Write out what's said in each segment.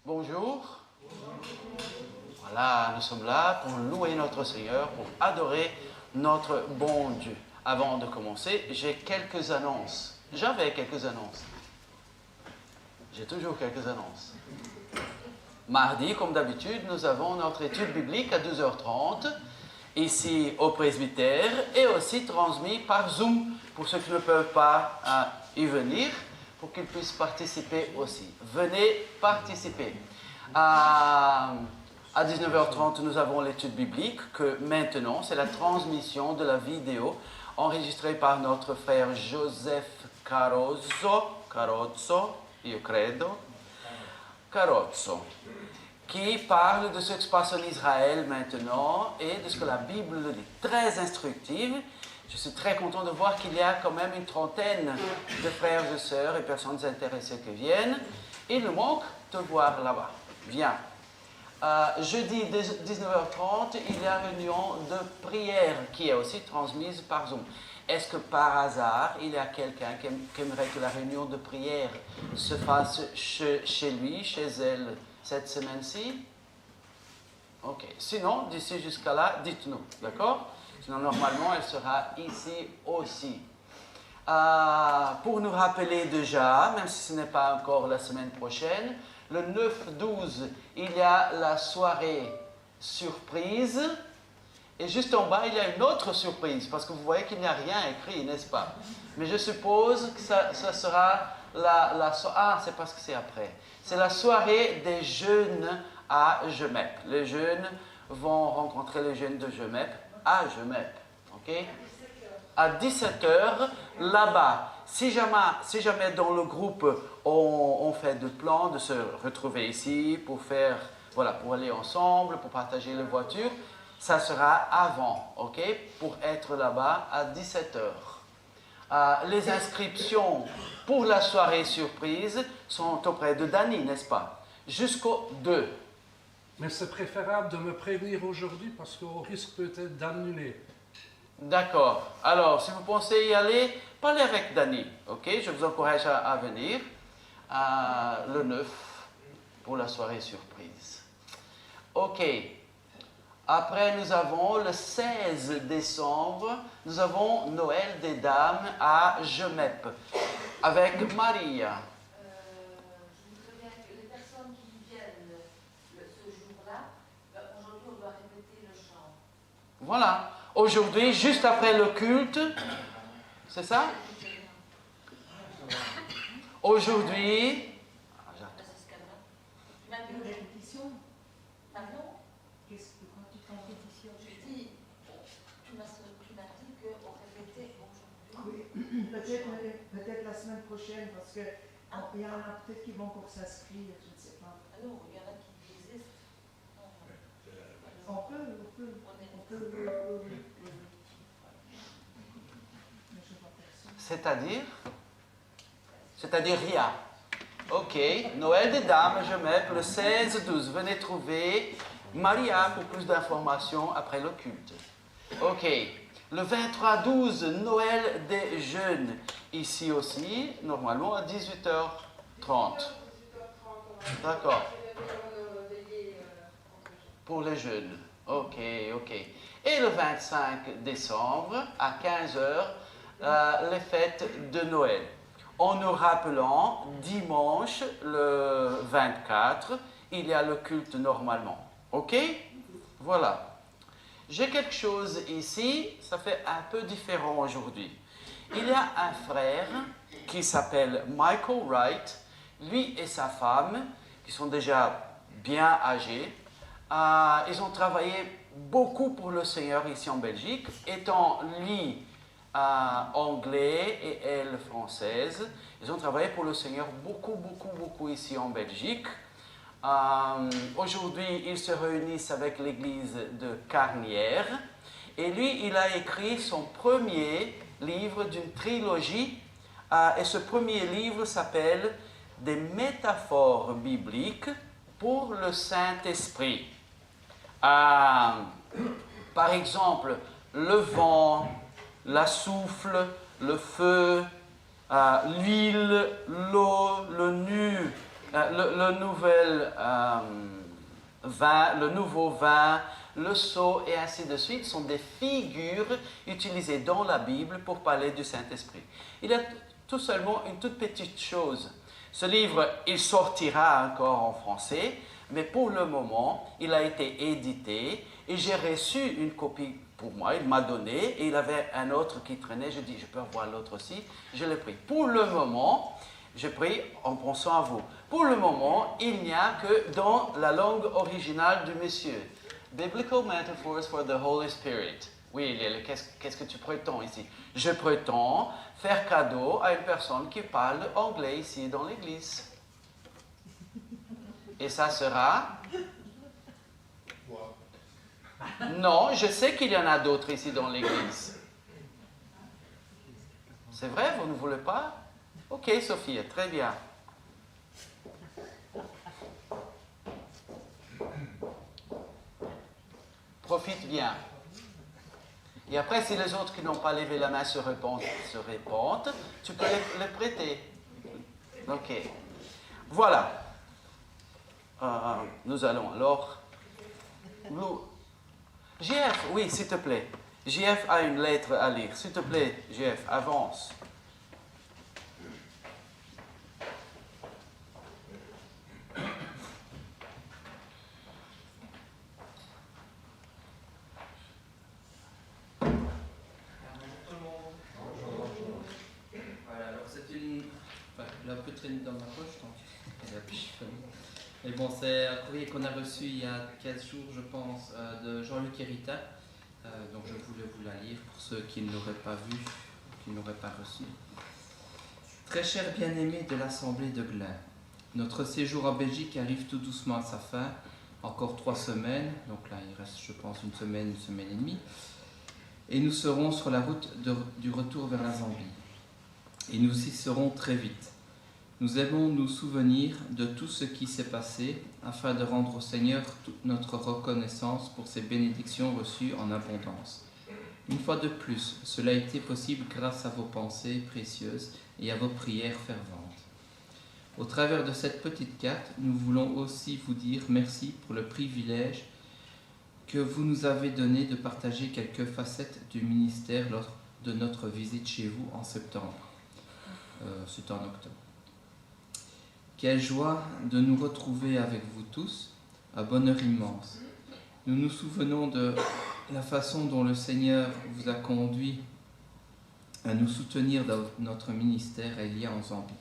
Bonjour. Voilà, nous sommes là pour louer notre Seigneur, pour adorer notre bon Dieu. Avant de commencer, j'ai quelques annonces. J'avais quelques annonces. J'ai toujours quelques annonces. Mardi, comme d'habitude, nous avons notre étude biblique à 12h30, ici au presbytère, et aussi transmis par Zoom, pour ceux qui ne peuvent pas y venir, pour qu'ils puissent participer aussi. Venez participer. À 19h30, nous avons l'étude biblique, que maintenant, c'est la transmission de la vidéo enregistrée par notre frère Joseph Carozzo, io credo, Carozzo, qui parle de ce qui se passe en Israël maintenant et de ce que la Bible dit. Très instructive. Je suis très content de voir qu'il y a quand même une trentaine de frères et sœurs et personnes intéressées qui viennent. Il nous manque de voir là-bas. Viens. Jeudi 19h30, il y a une réunion de prière qui est aussi transmise par Zoom. Est-ce que par hasard, il y a quelqu'un qui aimerait que la réunion de prière se fasse chez lui, chez elle, cette semaine-ci? Ok. Sinon, d'ici jusqu'à là, dites-nous, d'accord? Sinon, normalement, elle sera ici aussi. Pour nous rappeler déjà, même si ce n'est pas encore la semaine prochaine, le 9-12, il y a la soirée surprise. Et juste en bas, il y a une autre surprise, parce que vous voyez qu'il n'y a rien écrit, n'est-ce pas? Mais je suppose que ça sera c'est parce que c'est après. C'est la soirée des jeunes à Gemep. Les jeunes vont rencontrer les jeunes de Gemep à Gemep. Ok? À 17h, là-bas. Si jamais dans le groupe, on fait de plans de se retrouver ici pour pour aller ensemble, pour partager les voitures, ça sera avant, ok? Pour être là-bas à 17h. Les inscriptions pour la soirée surprise sont auprès de Dany, n'est-ce pas? Jusqu'au 2. Mais c'est préférable de me prévenir aujourd'hui parce qu'on risque peut-être d'annuler. D'accord. Alors, si vous pensez y aller, parlez avec Dany, ok? Je vous encourage à venir le 9 pour la soirée surprise. Ok. Après, nous avons le 16 décembre, nous avons Noël des Dames à Gemep, avec Maria. Je voudrais bien que les personnes qui viennent ce jour-là, aujourd'hui on doit répéter le chant. Voilà. Aujourd'hui, juste après le culte, c'est ça? Aujourd'hui... Une répétition. Pardon? Quand tu fais une répétition, Je dis, tu m'as dit qu'on répétait aujourd'hui. oui, peut-être la semaine prochaine, parce que il y en a peut-être qui vont encore s'inscrire, je ne sais pas. Ah non, il y en a qui désistent. On peut. Mais je vois personne. C'est-à-dire Ria. Ok, Noël des Dames, je mets le 16-12. Venez trouver Maria pour plus d'informations après le culte. Ok, le 23-12, Noël des jeunes. Ici aussi, normalement à 18h30. D'accord. Pour les jeunes. Ok. Et le 25 décembre, à 15h, les fêtes de Noël. En nous rappelant, dimanche, le 24, il y a le culte normalement. Ok? Voilà. J'ai quelque chose ici, ça fait un peu différent aujourd'hui. Il y a un frère qui s'appelle Michael Wright, lui et sa femme, qui sont déjà bien âgés. Ils ont travaillé beaucoup pour le Seigneur ici en Belgique, étant lui anglais et elle française. Ils ont travaillé pour le Seigneur beaucoup ici en Belgique. Aujourd'hui, ils se réunissent avec l'église de Carnières. Et lui, il a écrit son premier livre d'une trilogie. Et ce premier livre s'appelle « Des métaphores bibliques pour le Saint-Esprit ». Par exemple, le vent, la souffle, le feu, l'huile, l'eau, le nu, le nouveau vin, le sceau et ainsi de suite sont des figures utilisées dans la Bible pour parler du Saint-Esprit. Il y a tout seulement une toute petite chose. Ce livre, il sortira encore en français, mais pour le moment, il a été édité et j'ai reçu une copie pour moi. Il m'a donné et il avait un autre qui traînait. Je dis, je peux avoir l'autre aussi. Je l'ai pris. Pour le moment, j'ai pris en pensant à vous. Pour le moment, il n'y a que dans la langue originale du monsieur. Biblical metaphors for the Holy Spirit. Oui, qu'est-ce que tu prétends ici? Je prétends faire cadeau à une personne qui parle anglais ici dans l'église. Et ça sera? Non, je sais qu'il y en a d'autres ici dans l'église. C'est vrai, vous ne voulez pas? Ok, Sophie, très bien. Profite bien. Et après, si les autres qui n'ont pas levé la main se répondent, tu peux les prêter. Ok. Voilà. Nous allons alors... JF, oui, s'il te plaît. JF a une lettre à lire. S'il te plaît, JF, avance. Elle a un peu traîné dans ma poche, donc elle a piché. Mais bon, c'est un courrier qu'on a reçu il y a 15 jours, je pense, de Jean-Luc Hérita. Donc je voulais vous la lire pour ceux qui ne l'auraient pas vu, qui ne l'auraient pas reçu. Très cher bien-aimé de l'Assemblée de Glun, notre séjour en Belgique arrive tout doucement à sa fin. Encore 3 semaines, donc là il reste, je pense, une semaine et demie. Et nous serons sur la route du retour vers la Zambie. Et nous y serons très vite. Nous aimons nous souvenir de tout ce qui s'est passé afin de rendre au Seigneur toute notre reconnaissance pour ses bénédictions reçues en abondance. Une fois de plus, cela a été possible grâce à vos pensées précieuses et à vos prières ferventes. Au travers de cette petite carte, nous voulons aussi vous dire merci pour le privilège que vous nous avez donné de partager quelques facettes du ministère lors de notre visite chez vous en septembre. C'était en octobre. Quelle joie de nous retrouver avec vous tous, un bonheur immense. Nous nous souvenons de la façon dont le Seigneur vous a conduit à nous soutenir dans notre ministère il y a en Zambie.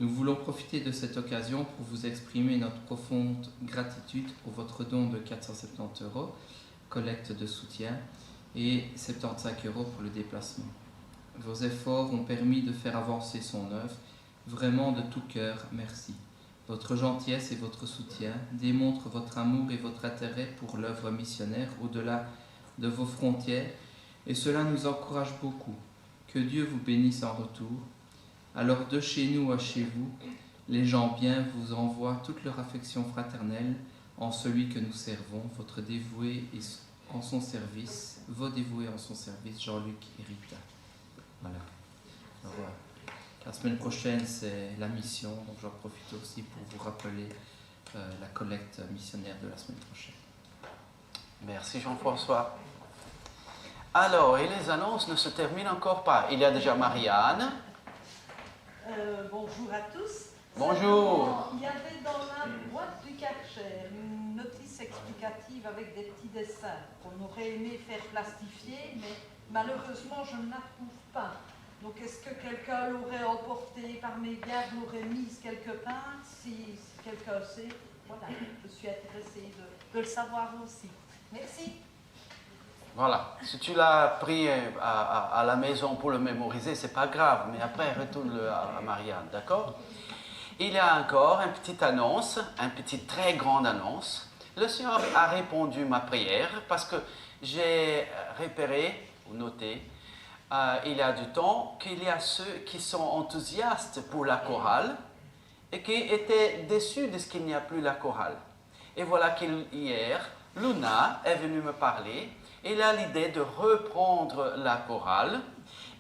Nous voulons profiter de cette occasion pour vous exprimer notre profonde gratitude pour votre don de 470 €, collecte de soutien, et 75 € pour le déplacement. Vos efforts ont permis de faire avancer son œuvre. Vraiment de tout cœur, merci. Votre gentillesse et votre soutien démontrent votre amour et votre intérêt pour l'œuvre missionnaire au-delà de vos frontières, et cela nous encourage beaucoup. Que Dieu vous bénisse en retour. Alors de chez nous à chez vous, les gens bien vous envoient toute leur affection fraternelle en celui que nous servons, votre dévoué en son service, vos dévoués en son service, Jean-Luc Hérita. Voilà. Au revoir. La semaine prochaine, c'est la mission, donc j'en profite aussi pour vous rappeler la collecte missionnaire de la semaine prochaine. Merci Jean-François. Alors, et les annonces ne se terminent encore pas. Il y a déjà Marianne. Bonjour à tous. Bonjour. Il y avait dans la boîte du Karcher une notice explicative avec des petits dessins qu'on aurait aimé faire plastifier, mais malheureusement je ne la trouve pas. Donc est-ce que quelqu'un l'aurait emporté par mégarde, l'aurait mise quelque part? Si quelqu'un sait, voilà, je suis intéressée de le savoir aussi. Merci. Voilà, si tu l'as pris à la maison pour le mémoriser, c'est pas grave, mais après retourne-le à Marianne, d'accord? Il y a encore une petite annonce, une petite très grande annonce. Le Seigneur a répondu ma prière parce que j'ai repéré ou noté il y a du temps qu'il y a ceux qui sont enthousiastes pour la chorale et qui étaient déçus de ce qu'il n'y a plus la chorale. Et voilà qu'hier, Luna est venue me parler. Il a l'idée de reprendre la chorale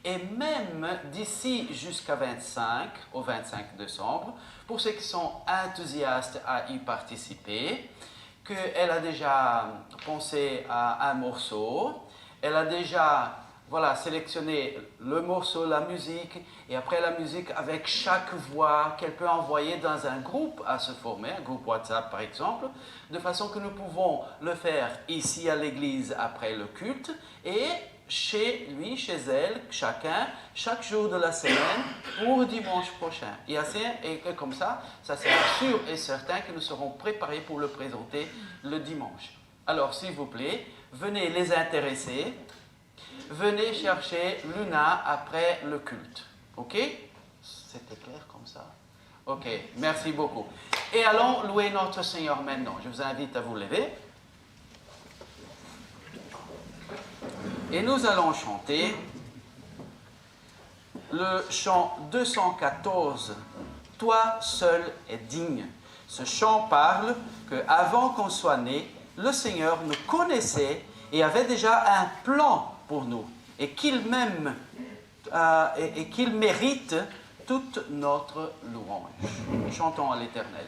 et même d'ici jusqu'à 25, au 25 décembre, pour ceux qui sont enthousiastes à y participer, qu'elle a déjà pensé à un morceau, elle a déjà sélectionné le morceau, la musique, et après la musique avec chaque voix qu'elle peut envoyer dans un groupe à se former, un groupe WhatsApp par exemple, de façon que nous pouvons le faire ici à l'église après le culte, et chez lui, chez elle, chacun, chaque jour de la semaine pour dimanche prochain. Et comme ça, ça sera sûr et certain que nous serons préparés pour le présenter le dimanche. Alors, s'il vous plaît, venez les intéresser, venez chercher Luna après le culte. Ok? C'était clair comme ça? Ok, merci beaucoup. Et allons louer notre Seigneur maintenant. Je vous invite à vous lever. Et nous allons chanter le chant 214, « Toi seul est digne ». Ce chant parle qu'avant qu'on soit né, le Seigneur nous connaissait et avait déjà un plan pour nous et qu'il mérite toute notre louange. Chantons à l'Éternel.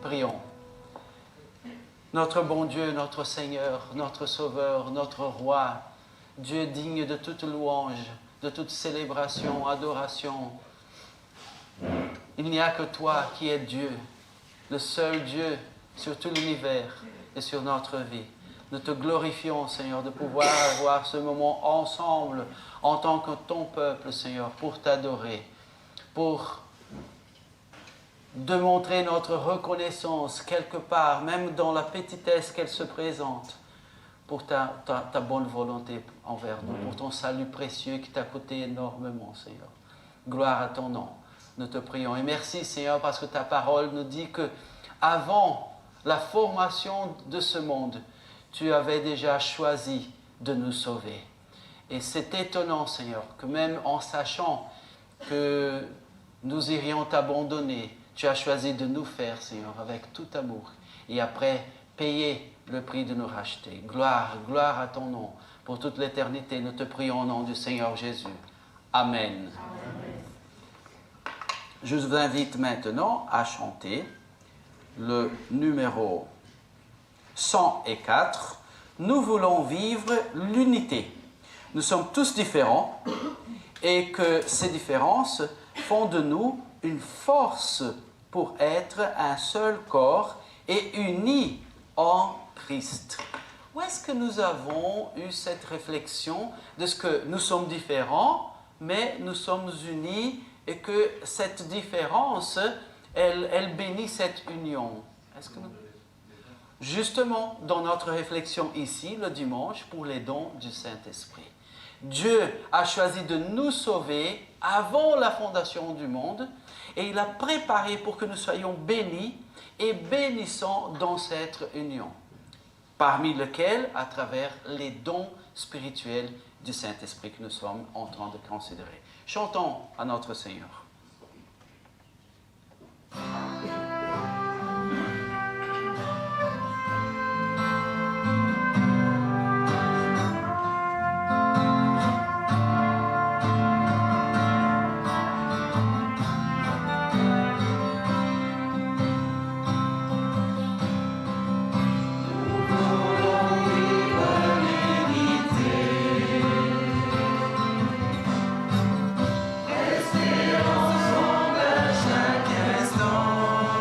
Prions. Notre bon Dieu, notre Seigneur, notre Sauveur, notre Roi, Dieu digne de toute louange, de toute célébration, adoration. Il n'y a que toi qui es Dieu, le seul Dieu sur tout l'univers et sur notre vie. Nous te glorifions, Seigneur, de pouvoir avoir ce moment ensemble en tant que ton peuple, Seigneur, pour t'adorer, pour démontrer notre reconnaissance quelque part, même dans la petitesse qu'elle se présente, pour ta bonne volonté envers nous, pour ton salut précieux qui t'a coûté énormément, Seigneur. Gloire à ton nom, nous te prions. Et merci, Seigneur, parce que ta parole nous dit que avant la formation de ce monde, tu avais déjà choisi de nous sauver. Et c'est étonnant, Seigneur, que même en sachant que nous irions t'abandonner, tu as choisi de nous faire, Seigneur, avec tout amour. Et après, payer le prix de nous racheter. Gloire, gloire à ton nom. Pour toute l'éternité, nous te prions au nom du Seigneur Jésus. Amen. Je vous invite maintenant à chanter le numéro 104. Nous voulons vivre l'unité. Nous sommes tous différents et que ces différences font de nous une force pour être un seul corps et unis en Christ. Où est-ce que nous avons eu cette réflexion de ce que nous sommes différents, mais nous sommes unis et que cette différence, elle bénit cette union? Est-ce que nous... Justement, dans notre réflexion ici, le dimanche, pour les dons du Saint-Esprit. Dieu a choisi de nous sauver avant la fondation du monde et il a préparé pour que nous soyons bénis et bénissants dans cette union, parmi lesquels, à travers les dons spirituels du Saint-Esprit que nous sommes en train de considérer. Chantons à notre Seigneur. Espérance en chaque instant.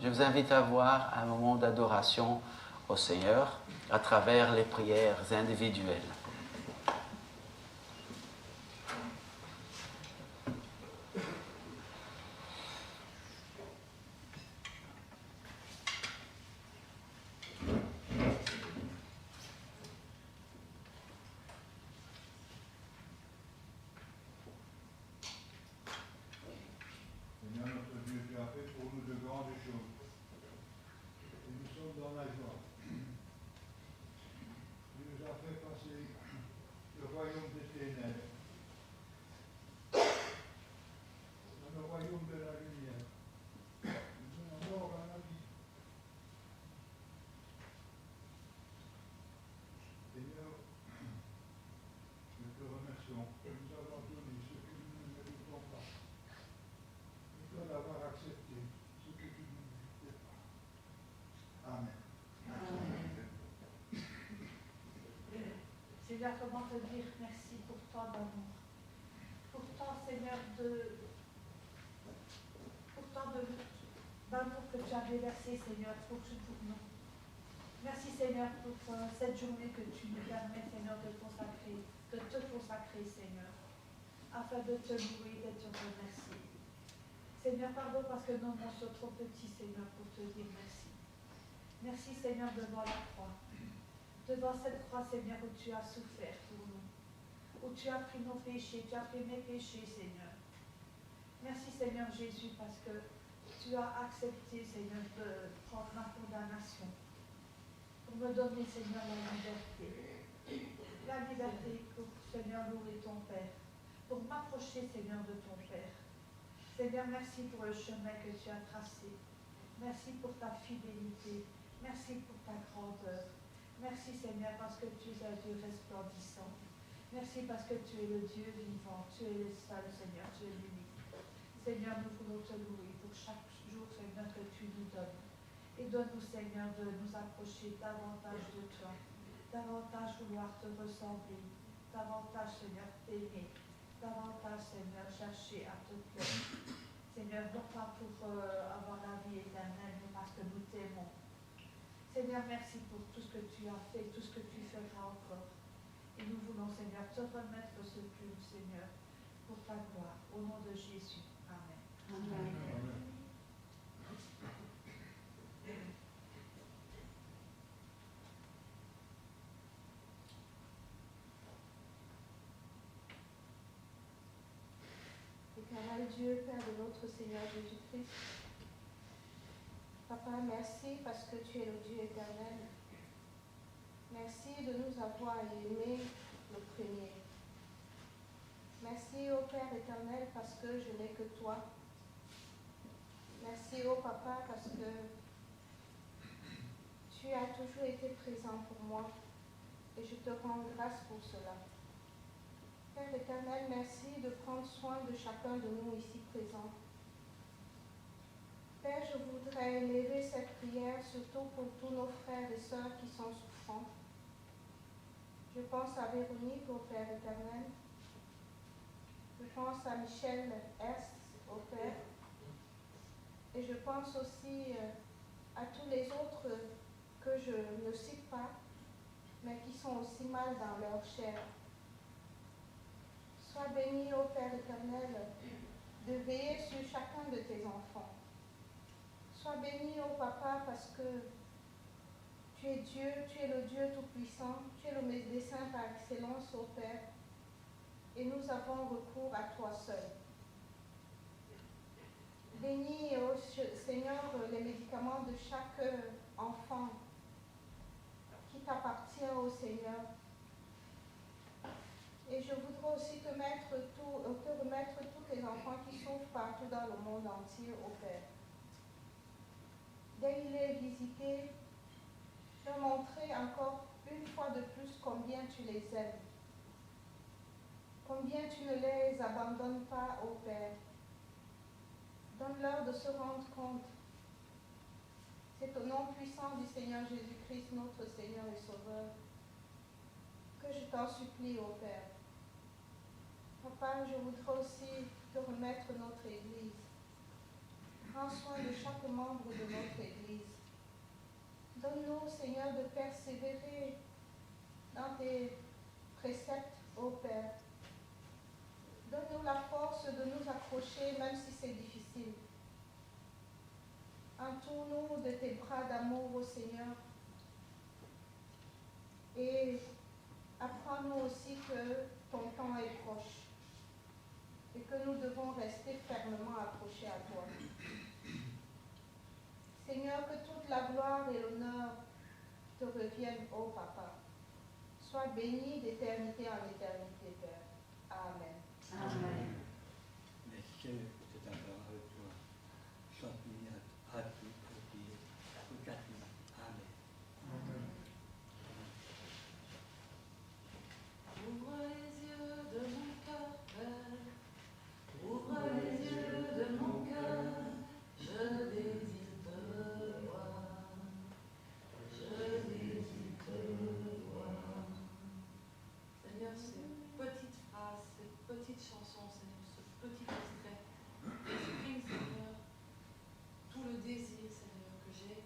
Je vous invite à avoir un moment d'adoration au Seigneur à travers les prières individuelles. Seigneur notre Dieu, tu as fait pour nous de grandes choses. Et nous sommes dans la joie. Tu nous as fait passer le royaume des ténèbres dans le royaume de la lumière, de la mort à la vie. Seigneur, nous te remercions que nous avons donné ce que nous ne méritons pas. Nous toi d'avoir accepté ce que tu ne méritais pas. Amen. Seigneur, comment te dire merci pour tant d'amour, pour tant, Seigneur, d'amour que tu as déversé, Seigneur, pour nous. Merci, Seigneur, pour cette journée que tu nous permets, Seigneur, de te consacrer, Seigneur, afin de te louer et de te remercier. Seigneur, pardon parce que nos mots sont trop petits, Seigneur, pour te dire merci. Merci, Seigneur, devant la croix. Devant cette croix, Seigneur, où tu as souffert pour nous, où tu as pris nos péchés, tu as pris mes péchés, Seigneur. Merci, Seigneur Jésus, parce que tu as accepté, Seigneur, de prendre ma condamnation, pour me donner, Seigneur, la liberté. La liberté pour, Seigneur, louer ton Père, pour m'approcher, Seigneur, de ton Père. Seigneur, merci pour le chemin que tu as tracé. Merci pour ta fidélité. Merci pour ta grandeur. Merci, Seigneur, parce que tu es un Dieu resplendissant. Merci parce que tu es le Dieu vivant. Tu es le seul, Seigneur, tu es l'unique. Seigneur, nous voulons te louer pour chaque jour, Seigneur, que tu nous donnes. Et donne-nous, Seigneur, de nous approcher davantage de toi, davantage vouloir te ressembler, davantage, Seigneur, t'aimer, davantage, Seigneur, chercher à te plaire. Seigneur, non pas pour avoir la vie éternelle, mais parce que nous t'aimons. Seigneur, merci pour tout ce que tu as fait, tout ce que tu feras encore. Et nous voulons, Seigneur, te remettre ce culte, Seigneur, pour ta gloire. Au nom de Jésus. Amen. Amen. Éternel Dieu, Père de notre Seigneur Jésus-Christ, Papa, merci parce que tu es le Dieu éternel. Merci de nous avoir aimés le premier. Merci, ô Père éternel, parce que je n'ai que toi. Merci, ô Papa, parce que tu as toujours été présent pour moi et je te rends grâce pour cela. Père éternel, merci de prendre soin de chacun de nous ici présents. Père, je voudrais élever cette prière surtout pour tous nos frères et sœurs qui sont souffrants. Je pense à Véronique, au Père éternel. Je pense à Michel Est, au Père. Et je pense aussi à tous les autres que je ne cite pas, mais qui sont aussi mal dans leur chair. Sois béni, ô Père éternel, de veiller sur chacun de tes enfants. Sois béni, ô Papa, parce que tu es Dieu, tu es le Dieu Tout-Puissant, tu es le médecin par excellence, ô Père, et nous avons recours à toi seul. Bénis, ô Seigneur, les médicaments de chaque enfant qui t'appartient, ô Seigneur. Et je voudrais aussi te remettre tous les enfants qui souffrent partout dans le monde entier, ô Père. Dès les visiter, leur montrer encore une fois de plus combien tu les aimes, combien tu ne les abandonnes pas, ô Père. Donne-leur de se rendre compte. C'est au nom puissant du Seigneur Jésus-Christ, notre Seigneur et Sauveur, que je t'en supplie, ô Père. Papa, je voudrais aussi te remettre notre Église. prends soin de chaque membre de notre Église. Donne-nous, Seigneur, de persévérer dans tes préceptes, ô Père. Donne-nous la force de nous accrocher, même si c'est difficile. Entoure-nous de tes bras d'amour, ô Seigneur. Et apprends-nous aussi que ton temps est proche et que nous devons rester fermement accrochés à toi. Seigneur, que toute la gloire et l'honneur te reviennent, ô Papa. Sois béni d'éternité en éternité, Père. Amen. Amen. Merci c'est encore avec toi. Chante-nous à tout, Amen. Ouvre les yeux de mon cœur, Père. Ouvre les yeux de mon cœur. Je désire te voir. Je désire te voir. Seigneur, ces petites phrases, ces petites chansons, Seigneur, ce petit extrait, exprime, Seigneur, tout le désir, Seigneur, que j'ai,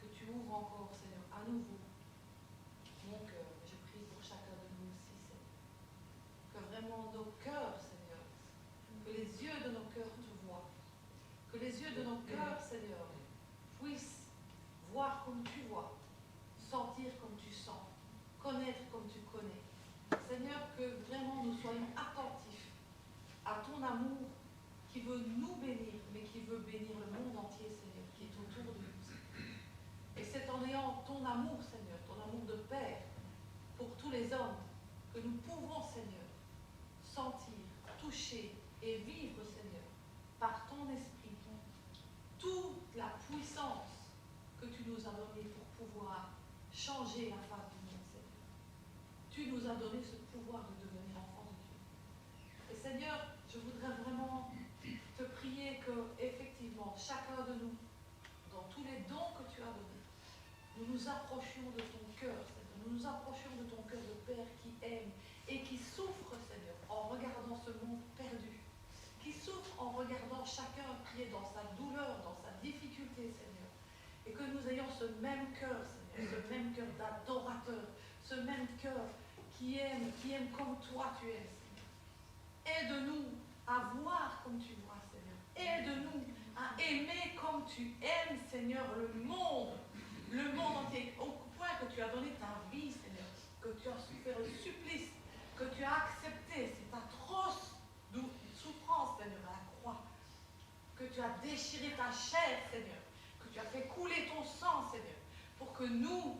que tu ouvres encore, Seigneur, à nouveau mon cœur. Je prie pour chacun de nous aussi, Seigneur. Que vraiment nos cœurs, Seigneur, que les yeux de nos cœurs te voient. Que les yeux de nos cœurs, Seigneur, puissent voir comme tu vois, sentir comme tu sens, connaître comme tu connais. Seigneur, que vraiment nous soyons attentifs à ton amour qui veut nous bénir, mais qui veut bénir le monde entier, Seigneur, qui est autour de nous. Seigneur. Et c'est en ayant ton amour, Seigneur, ton amour de Père, pour tous les hommes, que nous pouvons, Seigneur, sentir, toucher et vivre, Seigneur, par ton esprit, toute la puissance que tu nous as donnée pour pouvoir changer la face du monde, Seigneur. Tu nous as donné ce pouvoir de devenir enfants de Dieu. Et Seigneur, je voudrais vraiment te prier que, effectivement, chacun de nous, dans tous les dons que tu as donnés, nous nous approchions de ton cœur, Seigneur. Nous nous approchions de ton cœur de Père qui aime et qui souffre, Seigneur, en regardant ce monde perdu. Qui souffre en regardant chacun qui est dans sa douleur, dans sa difficulté, Seigneur. Et que nous ayons ce même cœur, Seigneur, ce même cœur d'adorateur, ce même cœur qui aime comme toi tu aimes, Seigneur. Aide-nous à voir comme tu vois, Seigneur. Aide-nous à aimer comme tu aimes, Seigneur, le monde entier, au point que tu as donné ta vie, Seigneur, que tu as souffert le supplice, que tu as accepté cette atroce souffrance, Seigneur, à la croix, que tu as déchiré ta chair, Seigneur, que tu as fait couler ton sang, Seigneur, pour que nous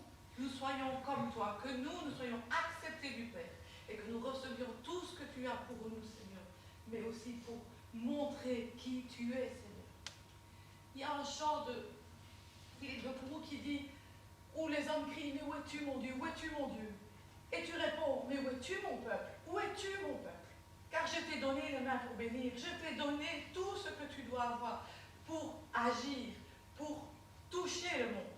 soyons comme toi, que nous soyons acceptés du Père, et que nous recevions tout ce que tu as pour nous, Seigneur, mais aussi pour montrer qui tu es, Seigneur. Il y a un chant de Philippe de Courroux qui dit, où les hommes crient, mais où es-tu mon Dieu, où es-tu mon Dieu? Et tu réponds, mais où es-tu mon peuple? Où es-tu mon peuple? Car je t'ai donné les mains pour bénir, je t'ai donné tout ce que tu dois avoir pour agir, pour toucher le monde.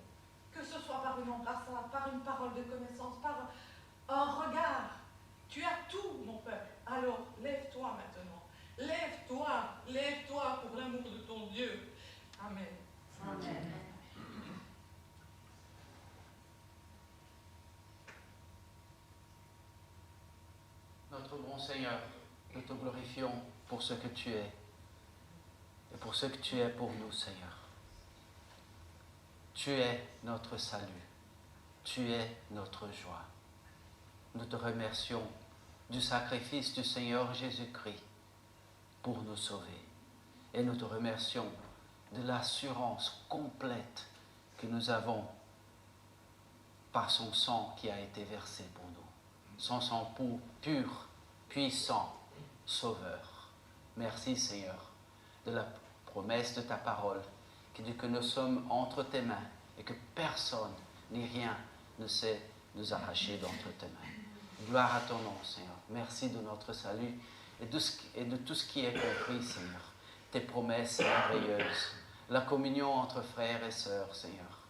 Que ce soit par une embrassade, par une parole de connaissance, par un regard. Tu as tout, mon peuple. Alors, lève-toi maintenant. Lève-toi pour l'amour de ton Dieu. Amen. Amen. Notre bon Seigneur, nous te glorifions pour ce que tu es et pour ce que tu es pour nous, Seigneur. Tu es notre salut. Tu es notre joie. Nous te remercions du sacrifice du Seigneur Jésus-Christ pour nous sauver. Et nous te remercions de l'assurance complète que nous avons par son sang qui a été versé pour nous. Son sang pur, puissant, sauveur. Merci Seigneur de la promesse de ta parole qui dit que nous sommes entre tes mains et que personne ni rien ne sait nous arracher d'entre tes mains. Gloire à ton nom, Seigneur. Merci de notre salut et de tout ce qui est compris, Seigneur. Tes promesses merveilleuses, la communion entre frères et sœurs, Seigneur.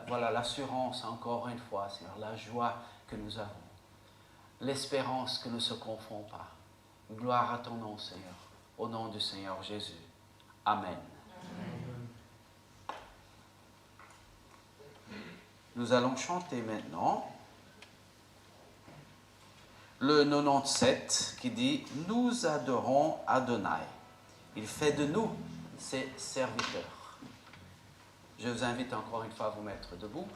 Voilà l'assurance, encore une fois, Seigneur, la joie que nous avons, l'espérance que nous ne se confond pas. Gloire à ton nom, Seigneur, au nom du Seigneur Jésus. Amen. Nous allons chanter maintenant le 97 qui dit « Nous adorons Adonai. Il fait de nous ses serviteurs. » Je vous invite encore une fois à vous mettre debout.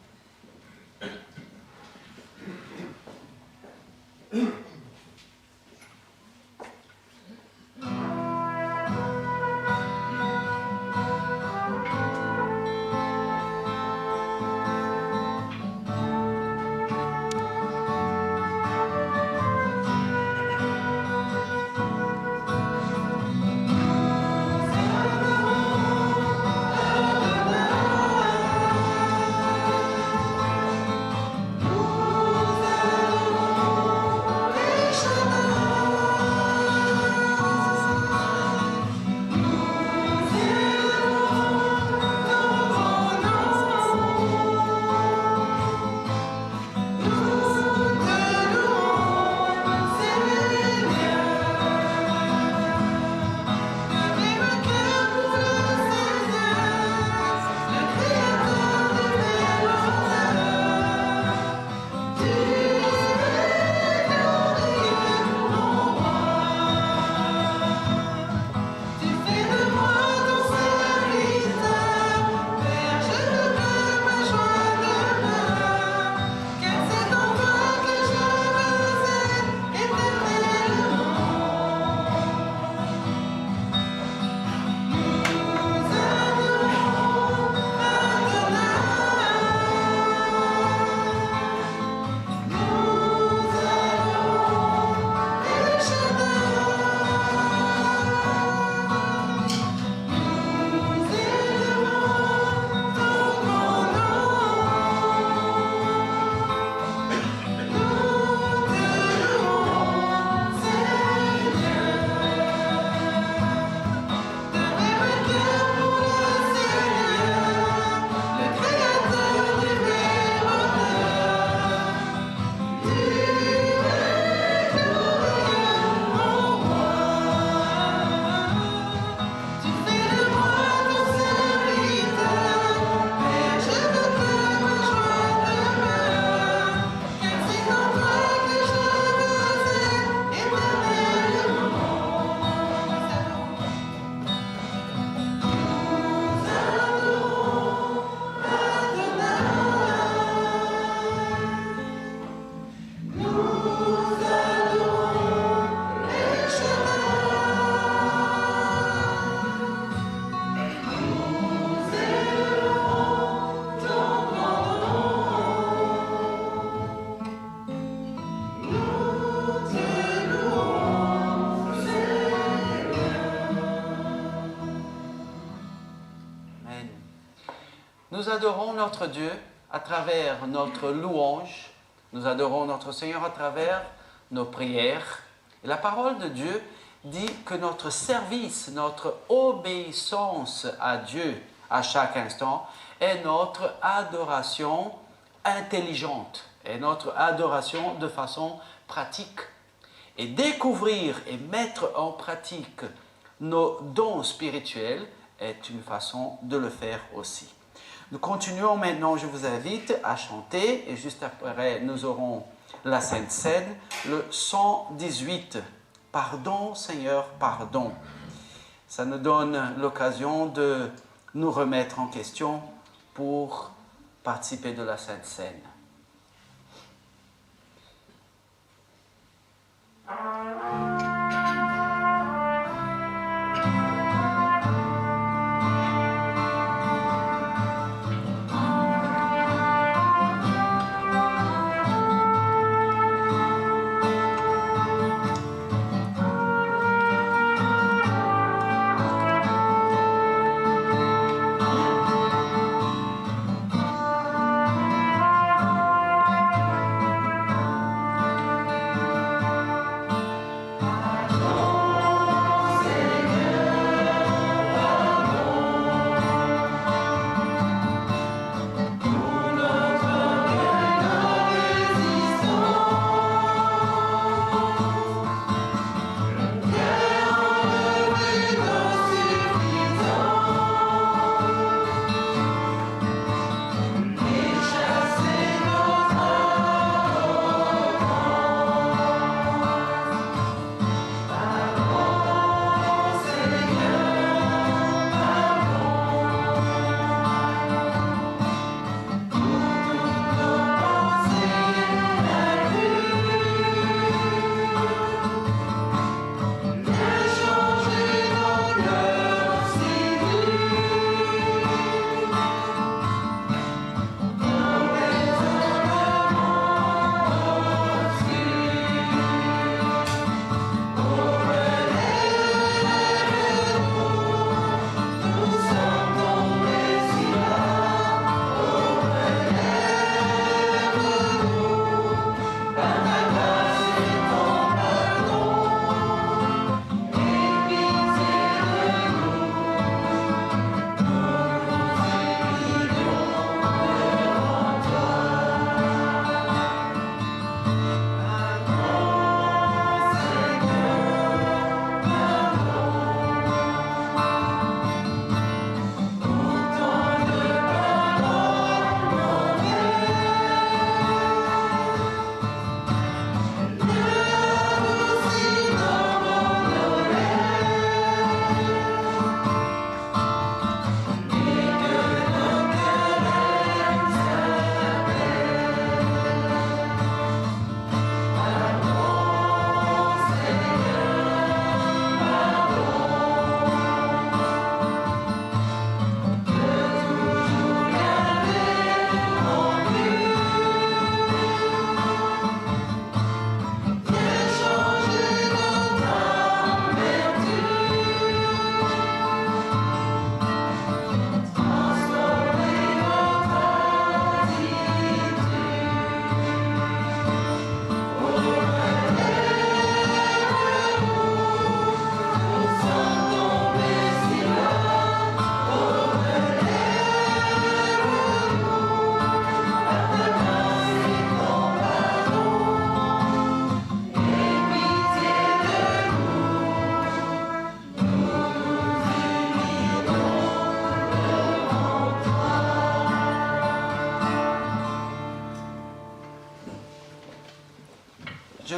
Nous adorons notre Dieu à travers notre louange. Nous adorons notre Seigneur à travers nos prières. Et la parole de Dieu dit que notre service, notre obéissance à Dieu à chaque instant est notre adoration intelligente, est notre adoration de façon pratique. Et découvrir et mettre en pratique nos dons spirituels est une façon de le faire aussi. Nous continuons maintenant, je vous invite à chanter, et juste après, nous aurons la Sainte Seine, le 118. Pardon, Seigneur, pardon. Ça nous donne l'occasion de nous remettre en question pour participer de la Sainte Seine.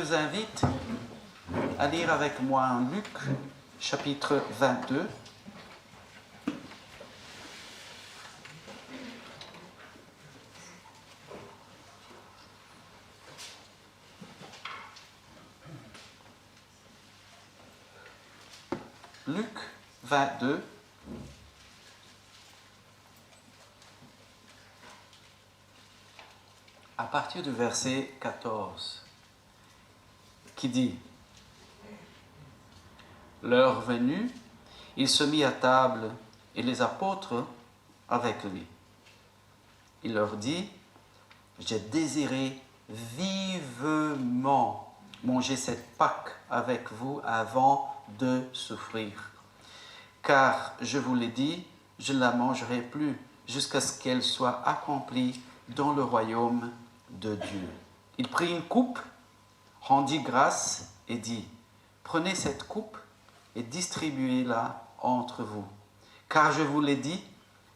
vous invite à lire avec moi en Luc, chapitre 22. Luc 22. À partir du verset 14, qui dit: L'heure venue, il se mit à table et les apôtres avec lui. Il leur dit: J'ai désiré vivement manger cette Pâque avec vous avant de souffrir. Car, je vous l'ai dit, je ne la mangerai plus jusqu'à ce qu'elle soit accomplie dans le royaume de Dieu. Il prit une coupe, rendit grâce et dit: Prenez cette coupe et distribuez-la entre vous. Car je vous l'ai dit,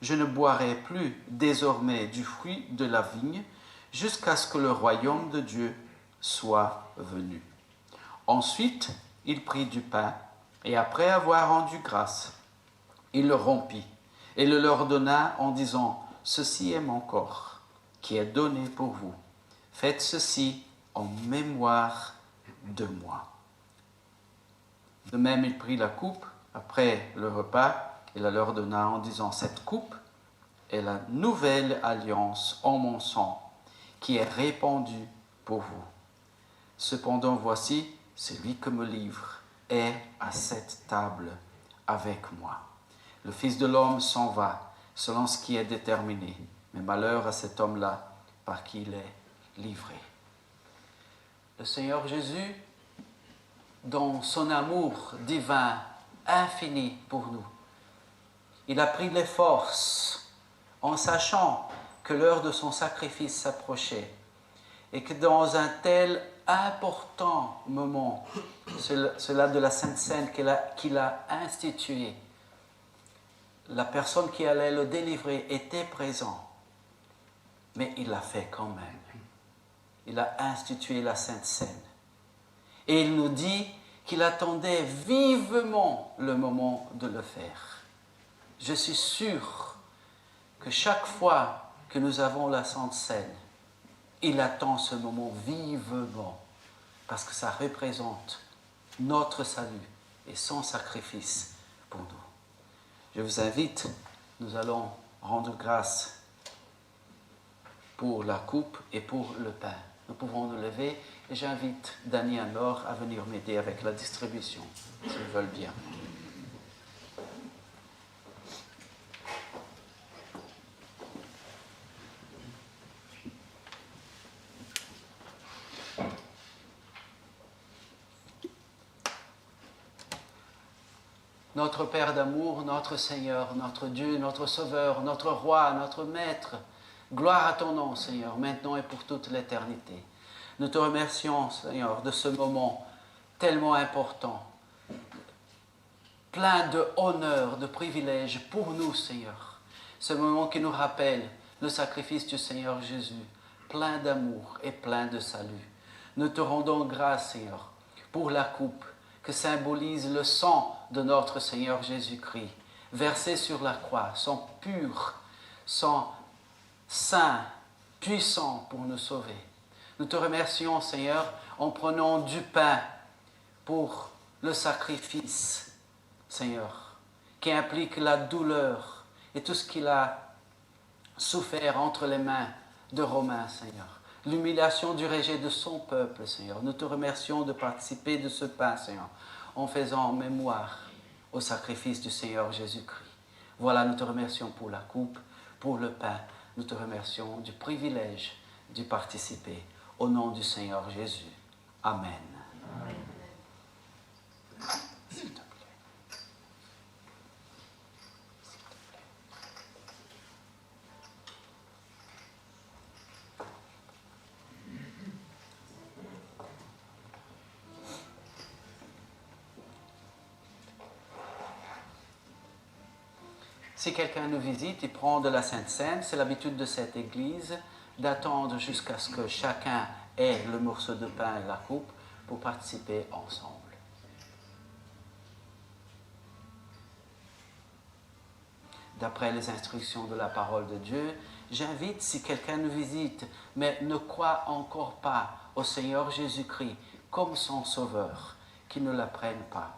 je ne boirai plus désormais du fruit de la vigne jusqu'à ce que le royaume de Dieu soit venu. Ensuite, il prit du pain et après avoir rendu grâce, il le rompit et le leur donna en disant: Ceci est mon corps qui est donné pour vous. Faites ceci en mémoire de moi. De même, il prit la coupe après le repas et la leur donna en disant: Cette coupe est la nouvelle alliance en mon sang qui est répandue pour vous. Cependant, voici, celui que me livre est à cette table avec moi. Le Fils de l'homme s'en va selon ce qui est déterminé, mais malheur à cet homme-là par qui il est livré. Le Seigneur Jésus, dans son amour divin, infini pour nous, il a pris les forces en sachant que l'heure de son sacrifice s'approchait et que dans un tel important moment, cela de la Sainte Seine qu'il a institué, la personne qui allait le délivrer était présente, mais il l'a fait quand même. Il a institué la Sainte Seine. Et il nous dit qu'il attendait vivement le moment de le faire. Je suis sûr que chaque fois que nous avons la Sainte Seine, il attend ce moment vivement, parce que ça représente notre salut et son sacrifice pour nous. Je vous invite, nous allons rendre grâce pour la coupe et pour le pain. Nous pouvons nous lever et j'invite Dani et Laure à venir m'aider avec la distribution, s'ils veulent bien. Notre Père d'amour, notre Seigneur, notre Dieu, notre Sauveur, notre Roi, notre Maître, gloire à ton nom, Seigneur, maintenant et pour toute l'éternité. Nous te remercions, Seigneur, de ce moment tellement important, plein de honneur, de privilèges pour nous, Seigneur. Ce moment qui nous rappelle le sacrifice du Seigneur Jésus, plein d'amour et plein de salut. Nous te rendons grâce, Seigneur, pour la coupe que symbolise le sang de notre Seigneur Jésus-Christ, versé sur la croix, sang pur, sang saint, puissant pour nous sauver. Nous te remercions, Seigneur, en prenant du pain pour le sacrifice, Seigneur, qui implique la douleur et tout ce qu'il a souffert entre les mains de Romains, Seigneur. L'humiliation du rejet de son peuple, Seigneur. Nous te remercions de participer de ce pain, Seigneur, en faisant mémoire au sacrifice du Seigneur Jésus-Christ. Voilà, nous te remercions pour la coupe, pour le pain. Nous te remercions du privilège d'y participer. Au nom du Seigneur Jésus. Amen. Amen. S'il te plaît. Si quelqu'un nous visite et prend de la Sainte Seine, c'est l'habitude de cette Église d'attendre jusqu'à ce que chacun ait le morceau de pain et la coupe pour participer ensemble. D'après les instructions de la parole de Dieu, j'invite, si quelqu'un nous visite, mais ne croit encore pas au Seigneur Jésus-Christ comme son Sauveur, qu'il ne l'apprenne pas.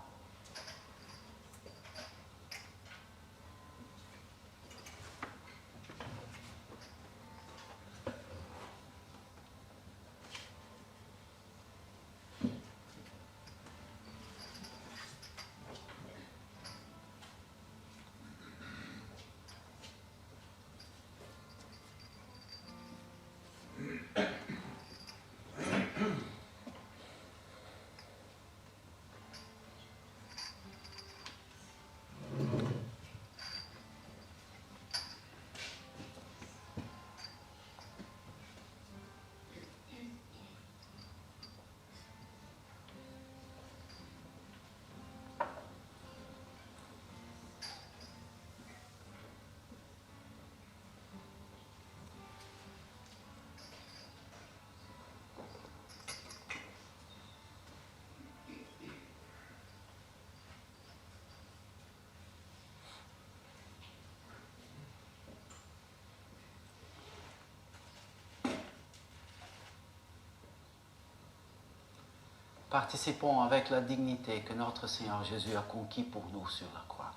Participons avec la dignité que notre Seigneur Jésus a conquis pour nous sur la croix.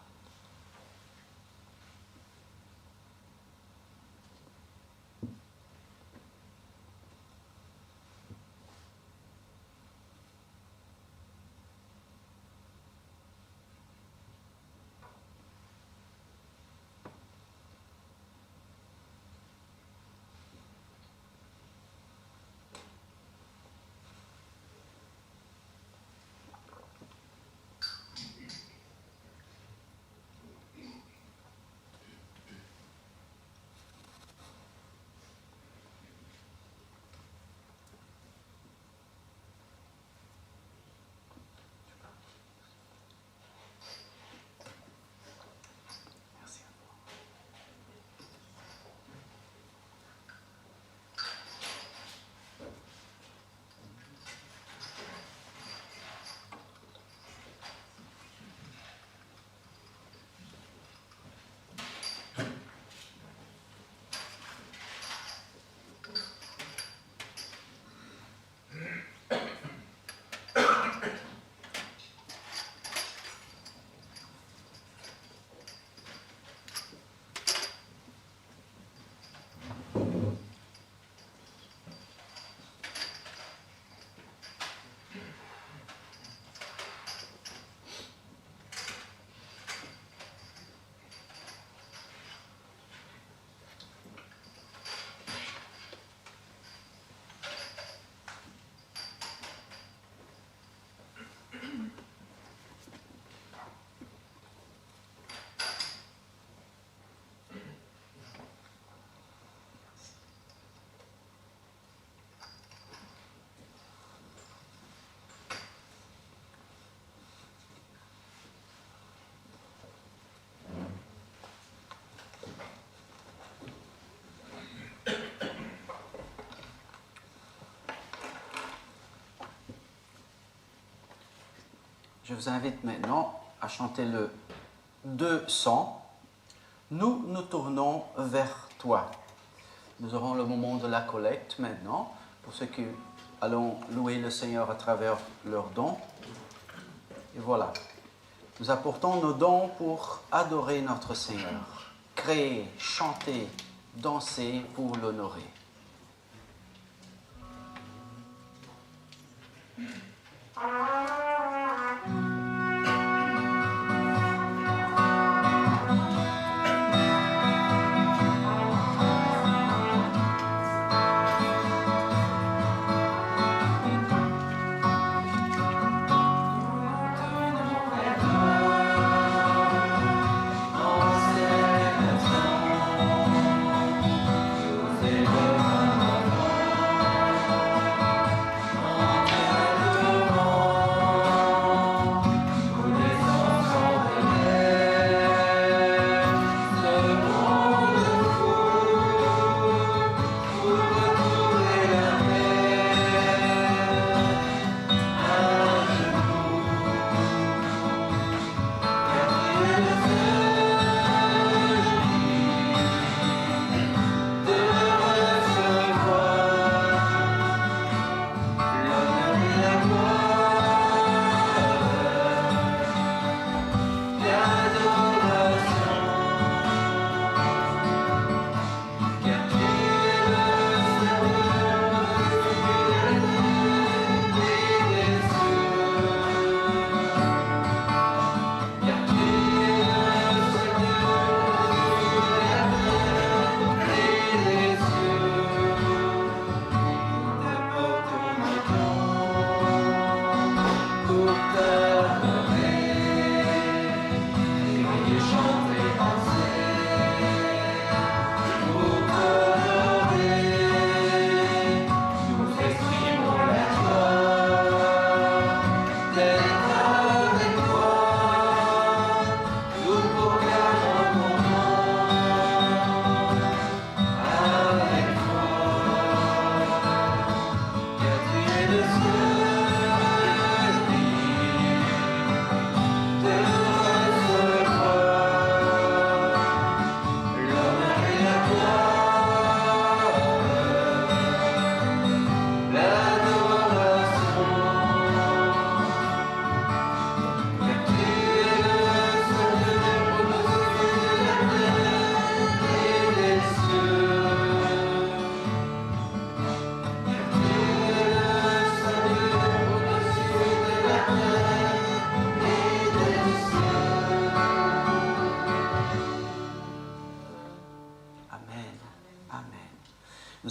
Je vous invite maintenant à chanter le 200. Nous nous tournons vers toi. Nous aurons le moment de la collecte maintenant, pour ceux qui allons louer le Seigneur à travers leurs dons. Et voilà, nous apportons nos dons pour adorer notre Seigneur, créer, chanter, danser pour l'honorer. Oh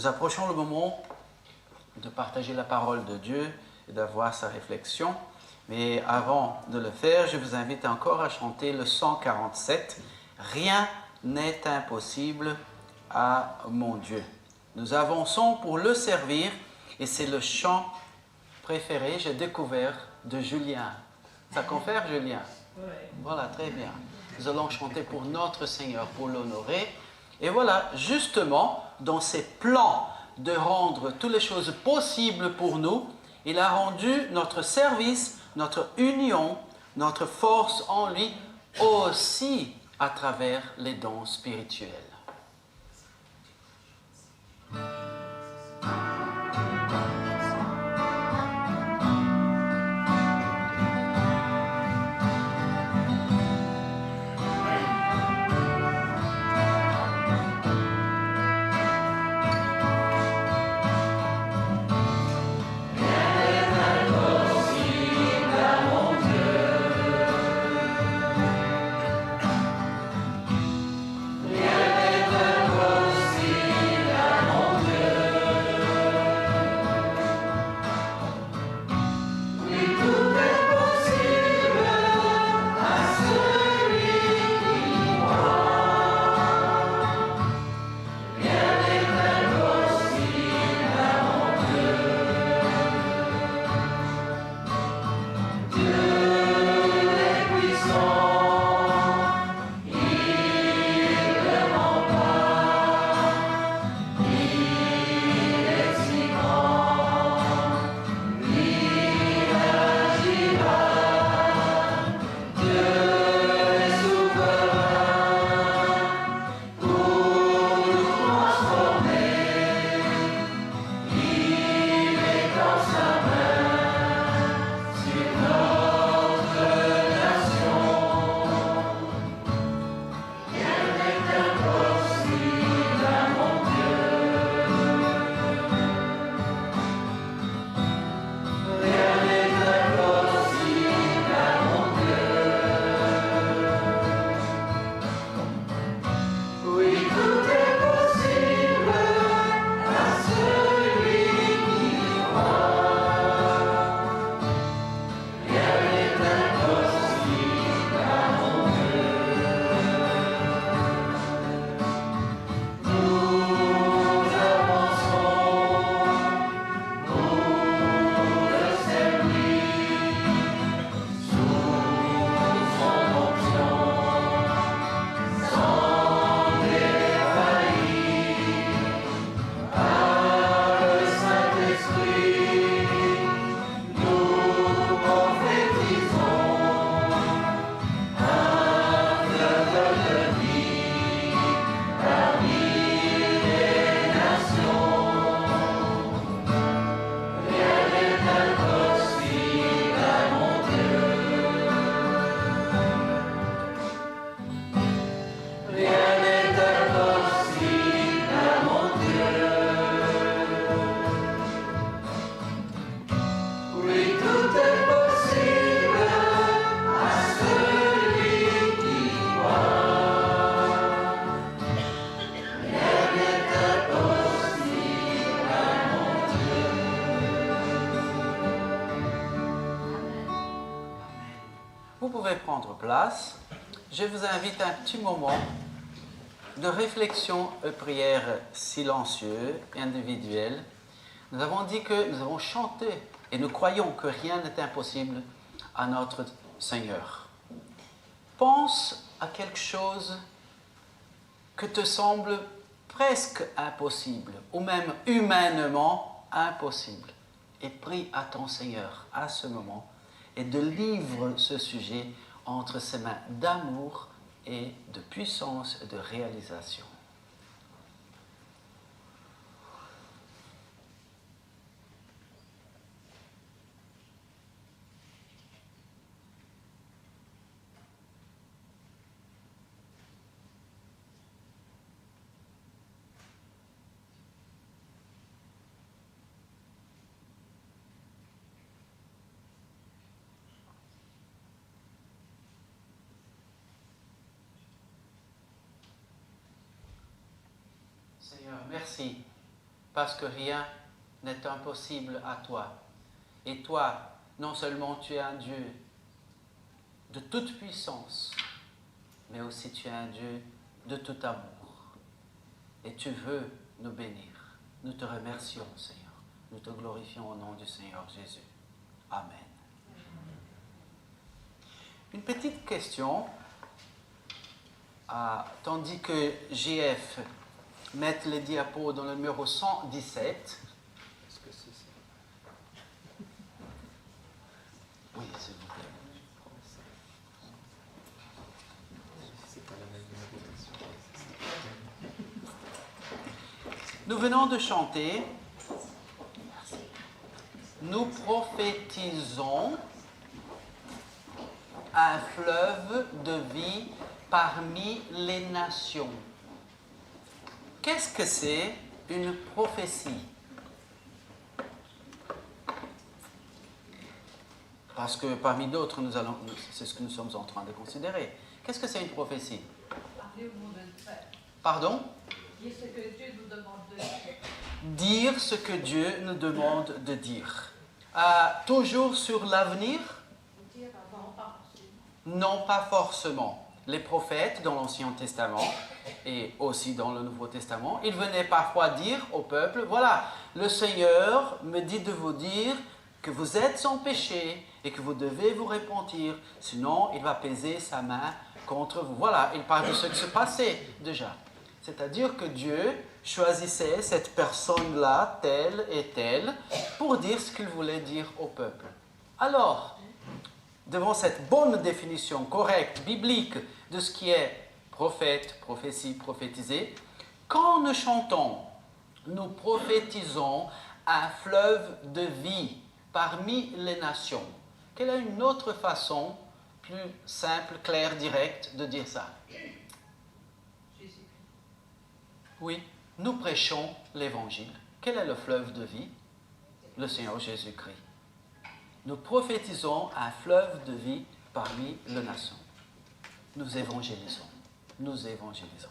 Nous approchons le moment de partager la parole de Dieu et d'avoir sa réflexion. Mais avant de le faire, je vous invite encore à chanter le 147. Rien n'est impossible à mon Dieu. Nous avançons pour le servir et c'est le chant préféré, j'ai découvert, de Julien. Ça confère, Julien? Oui. Voilà, très bien. Nous allons chanter pour notre Seigneur, pour l'honorer. Et voilà, justement, dans ses plans de rendre toutes les choses possibles pour nous, il a rendu notre service, notre union, notre force en lui aussi à travers les dons spirituels. Vous pouvez prendre place. Je vous invite à un petit moment de réflexion et prière silencieux et individuelle. Nous avons dit que nous avons chanté et nous croyons que rien n'est impossible à notre Seigneur. Pense à quelque chose que te semble presque impossible ou même humainement impossible et prie à ton Seigneur à ce moment et de livre ce sujet entre ses mains d'amour et de puissance et de réalisation. Seigneur, merci parce que rien n'est impossible à toi. Et toi, non seulement tu es un Dieu de toute puissance, mais aussi tu es un Dieu de tout amour. Et tu veux nous bénir. Nous te remercions, Seigneur. Nous te glorifions au nom du Seigneur Jésus. Amen. Une petite question. Tandis que JF met les diapos dans le numéro 117. Est-ce que c'est ça? Oui, s'il vous plaît. Nous venons de chanter. Nous prophétisons un fleuve de vie parmi les nations. Qu'est-ce que c'est une prophétie? Parce que parmi d'autres, c'est ce que nous sommes en train de considérer. Qu'est-ce que c'est une prophétie? Parler au nom de Dieu. Pardon? Dire ce que Dieu nous demande de dire. Dire ce que Dieu nous demande de dire. Toujours sur l'avenir? Non, pas forcément. Les prophètes dans l'Ancien Testament et aussi dans le Nouveau Testament, ils venaient parfois dire au peuple, voilà, le Seigneur me dit de vous dire que vous êtes en péché et que vous devez vous repentir, sinon il va peser sa main contre vous. Voilà, il parle de ce qui se passait déjà. C'est-à-dire que Dieu choisissait cette personne-là, telle et telle, pour dire ce qu'il voulait dire au peuple. Alors, devant cette bonne définition correcte, biblique, de ce qui est prophète, prophétie, prophétiser, quand nous chantons, nous prophétisons un fleuve de vie parmi les nations. Quelle est une autre façon, plus simple, claire, directe, de dire ça? Oui, nous prêchons l'Évangile. Quel est le fleuve de vie? Le Seigneur Jésus-Christ. Nous prophétisons un fleuve de vie parmi les nations. Nous évangélisons. Nous évangélisons.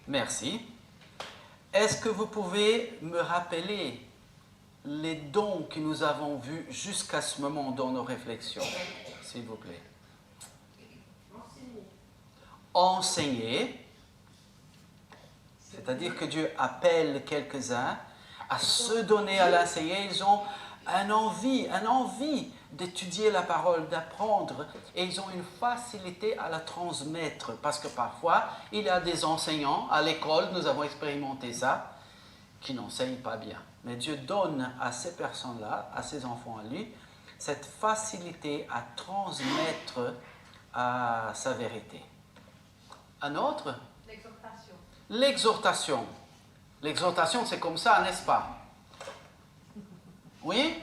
Merci. Est-ce que vous pouvez me rappeler les dons que nous avons vus jusqu'à ce moment dans nos réflexions, s'il vous plaît? Enseigner. C'est-à-dire que Dieu appelle quelques-uns à se donner à l'enseigner. Ils ont une envie d'étudier la parole, d'apprendre, et ils ont une facilité à la transmettre, parce que parfois, il y a des enseignants, à l'école, nous avons expérimenté ça, qui n'enseignent pas bien. Mais Dieu donne à ces personnes-là, à ces enfants à lui, cette facilité à transmettre sa vérité. Un autre? L'exhortation. L'exhortation. L'exhortation, c'est comme ça, n'est-ce pas? Oui?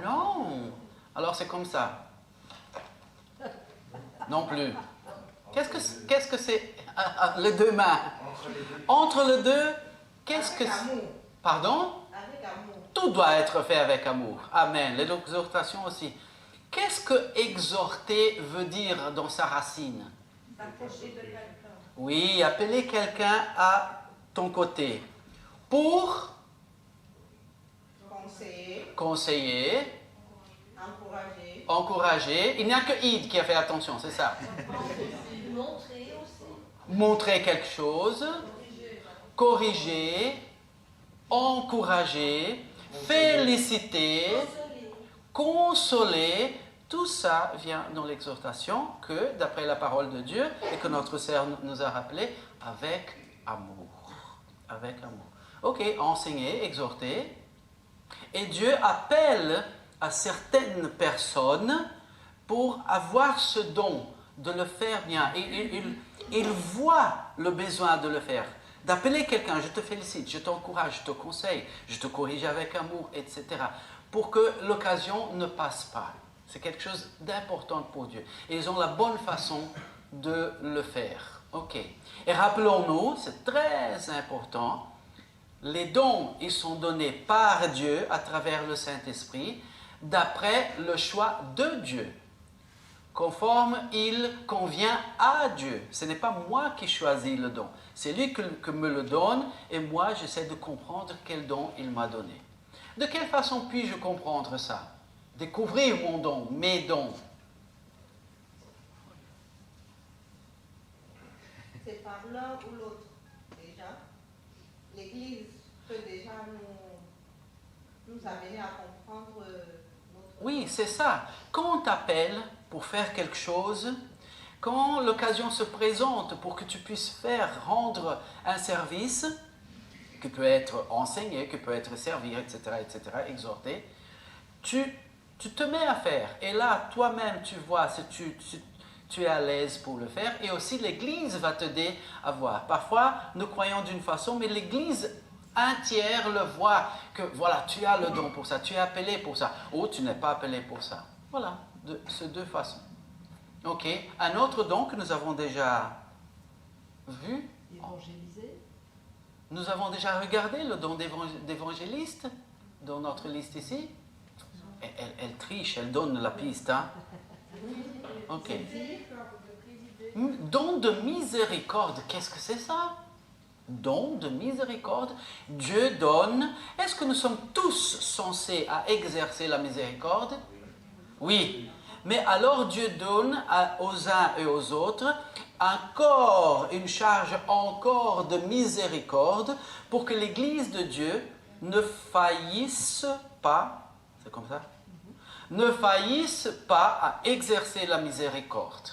Non. Alors c'est comme ça. Non plus. Qu'est-ce que c'est les deux mains? Entre les deux, qu'est-ce que c'est? Pardon? Avec amour. Tout doit être fait avec amour. Amen. L'exhortation aussi. Qu'est-ce que exhorter veut dire dans sa racine? S'approcher de quelqu'un. Oui, appeler quelqu'un à ton côté. Pour conseiller, encourager. Il n'y a que Id qui a fait attention, c'est ça. Montrer aussi. Montrer quelque chose, corriger, encourager, féliciter, consoler. Tout ça vient dans l'exhortation que, d'après la parole de Dieu, et que notre Seigneur nous a rappelé, avec amour. Avec amour. Ok, enseigner, exhorter. Et Dieu appelle à certaines personnes pour avoir ce don de le faire bien. Et il voit le besoin de le faire. D'appeler quelqu'un, je te félicite, je t'encourage, je te conseille, je te corrige avec amour, etc. Pour que l'occasion ne passe pas. C'est quelque chose d'important pour Dieu. Et ils ont la bonne façon de le faire. Ok. Et rappelons-nous, c'est très important, les dons, ils sont donnés par Dieu à travers le Saint-Esprit, d'après le choix de Dieu. conforme il convient à Dieu. Ce n'est pas moi qui choisis le don. C'est lui que me le donne et moi j'essaie de comprendre quel don il m'a donné. De quelle façon puis-je comprendre ça? Découvrir mon don, mes dons. C'est par l'un ou l'autre, déjà. L'Église peut déjà nous amener à comprendre notre... Oui, c'est ça. Quand on t'appelle pour faire quelque chose, quand l'occasion se présente pour que tu puisses rendre un service, qui peut être enseigné, qui peut être servir, etc., exhorter, tu te mets à faire. Et là, toi-même, tu vois si tu es à l'aise pour le faire. Et aussi, l'Église va t'aider à voir. Parfois, nous croyons d'une façon, mais l'Église entière le voit que, voilà, tu as le don pour ça, tu es appelé pour ça, ou tu n'es pas appelé pour ça. Voilà, de ces deux façons. Ok, un autre don que nous avons déjà vu. Évangéliser. Nous avons déjà regardé le don d'évangéliste dans notre liste ici. Elle triche, elle donne la piste. Hein? Ok. Don de miséricorde, qu'est-ce que c'est ça? Don de miséricorde. Dieu donne. Est-ce que nous sommes tous censés à exercer la miséricorde? Oui. Mais alors Dieu donne aux uns et aux autres encore une charge encore de miséricorde pour que l'Église de Dieu ne faillisse pas, c'est comme ça, ne faillisse pas à exercer la miséricorde.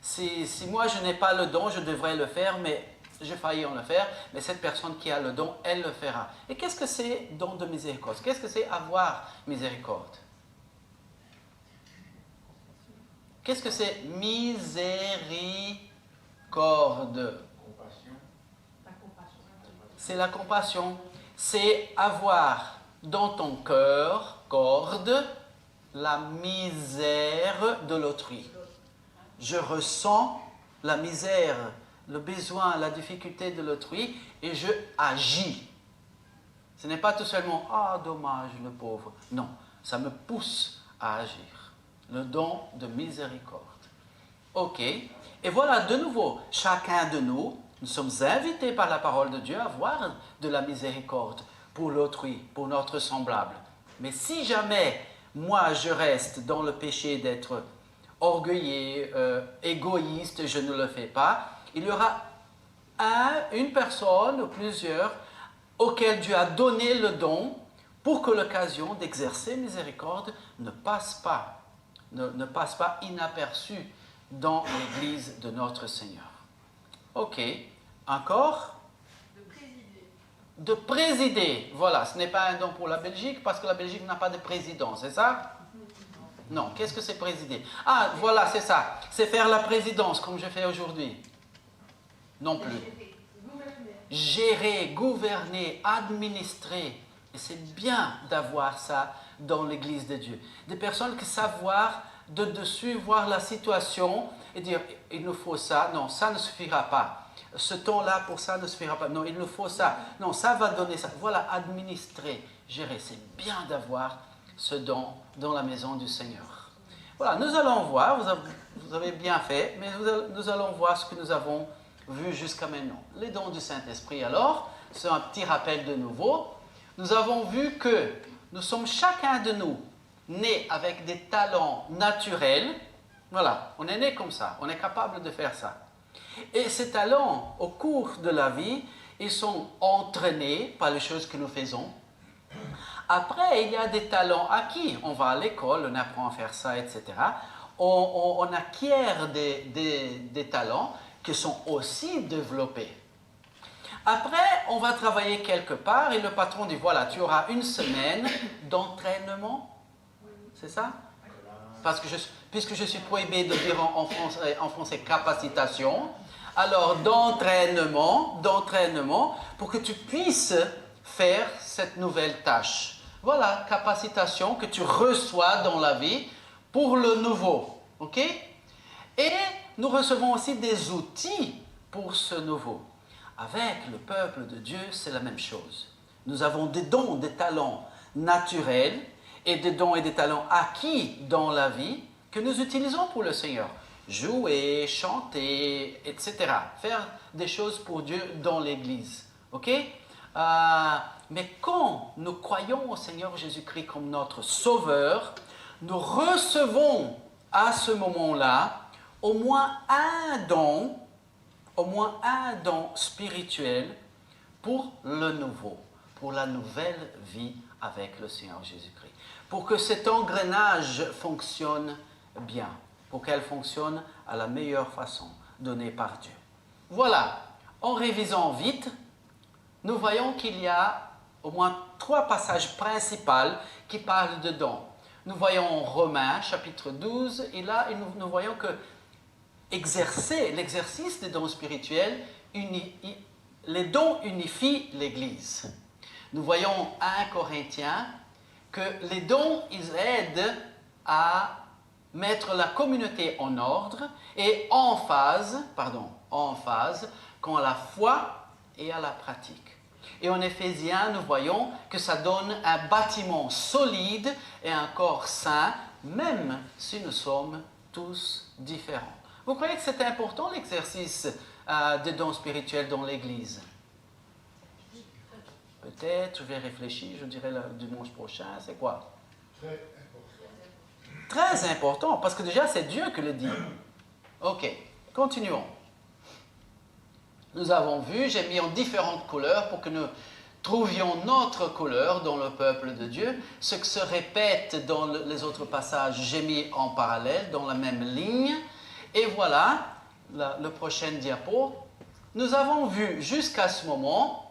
Si moi je n'ai pas le don, je devrais le faire, mais je faillis en le faire, mais cette personne qui a le don, elle le fera. Et qu'est-ce que c'est don de miséricorde? Qu'est-ce que c'est avoir miséricorde? Qu'est-ce que c'est miséricorde? C'est la compassion. C'est avoir dans ton cœur, corde, la misère de l'autrui. Je ressens la misère, le besoin, la difficulté de l'autrui et je agis. Ce n'est pas tout seulement « Ah, dommage, le pauvre ». Non, ça me pousse à agir. Le don de miséricorde. Ok. Et voilà, de nouveau, chacun de nous, nous sommes invités par la parole de Dieu à avoir de la miséricorde pour l'autrui, pour notre semblable. Mais si jamais, moi, je reste dans le péché d'être orgueilleux, égoïste, je ne le fais pas, il y aura une personne ou plusieurs auxquels Dieu a donné le don pour que l'occasion d'exercer miséricorde ne passe pas inaperçue dans l'Église de notre Seigneur. Ok, encore? De présider. Voilà, ce n'est pas un don pour la Belgique parce que la Belgique n'a pas de président, c'est ça? Non, qu'est-ce que c'est présider? Ah, voilà, c'est ça. C'est faire la présidence comme je fais aujourd'hui. Non plus. Gérer, gouverner, administrer. Et c'est bien d'avoir ça dans l'Église de Dieu. Des personnes qui savent voir de dessus, voir la situation et dire, il nous faut ça, non, ça ne suffira pas. Ce ton-là pour ça ne suffira pas. Non, il nous faut ça. Non, ça va donner ça. Voilà, administrer, gérer. C'est bien d'avoir ce don dans la maison du Seigneur. Voilà, nous allons voir, vous avez bien fait, mais nous allons voir ce que nous avons vu jusqu'à maintenant. Les dons du Saint-Esprit, alors, c'est un petit rappel de nouveau. Nous avons vu que nous sommes chacun de nous nés avec des talents naturels. Voilà, on est né comme ça, on est capable de faire ça. Et ces talents, au cours de la vie, ils sont entraînés par les choses que nous faisons. Après, il y a des talents acquis. On va à l'école, on apprend à faire ça, etc. On acquiert des talents qui sont aussi développés. Après, on va travailler quelque part et le patron dit, voilà, tu auras une semaine d'entraînement. C'est ça? Parce que puisque je suis prohibé de dire en français capacitation, alors d'entraînement pour que tu puisses faire cette nouvelle tâche. Voilà, capacitation que tu reçois dans la vie pour le nouveau. Ok? Et nous recevons aussi des outils pour ce nouveau. Avec le peuple de Dieu, c'est la même chose. Nous avons des dons, des talents naturels et des dons et des talents acquis dans la vie que nous utilisons pour le Seigneur. Jouer, chanter, etc. Faire des choses pour Dieu dans l'Église. Ok? Mais quand nous croyons au Seigneur Jésus-Christ comme notre Sauveur, nous recevons à ce moment-là au moins un don spirituel pour le nouveau, pour la nouvelle vie avec le Seigneur Jésus-Christ. Pour que cet engrenage fonctionne bien, pour qu'elle fonctionne à la meilleure façon donnée par Dieu. Voilà, en révisant vite, nous voyons qu'il y a au moins 3 passages principaux qui parlent de dons. Nous voyons Romains, chapitre 12, et là, nous voyons que l'exercice des dons spirituels, les dons unifient l'Église. Nous voyons 1 Corinthiens que les dons, ils aident à mettre la communauté en ordre et en phase quant à la foi et à la pratique. Et en Éphésiens, nous voyons que ça donne un bâtiment solide et un corps sain, même si nous sommes tous différents. Vous croyez que c'est important l'exercice des dons spirituels dans l'Église? Peut-être, je vais réfléchir, je dirais le dimanche prochain, c'est quoi? Très important. Très important, parce que déjà c'est Dieu qui le dit. Ok, continuons. Nous avons vu, j'ai mis en différentes couleurs pour que nous trouvions notre couleur dans le peuple de Dieu. Ce qui se répète dans les autres passages, j'ai mis en parallèle, dans la même ligne. Et voilà, le prochain diapo. Nous avons vu jusqu'à ce moment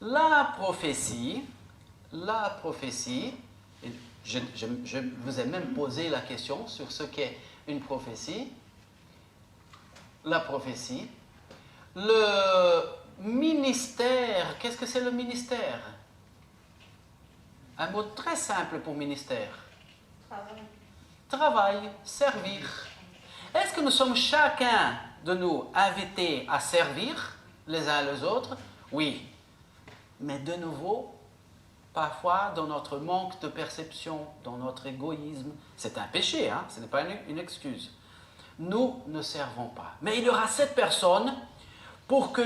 la prophétie. Je vous ai même posé la question sur ce qu'est une prophétie. La prophétie. Le ministère, qu'est-ce que c'est le ministère? Un mot très simple pour ministère. Travail, servir. Est-ce que nous sommes chacun de nous invités à servir les uns les autres? Oui. Mais de nouveau, parfois dans notre manque de perception, dans notre égoïsme, c'est un péché, hein? Ce n'est pas une excuse. Nous ne servons pas. Mais il y aura cette personne. Pour que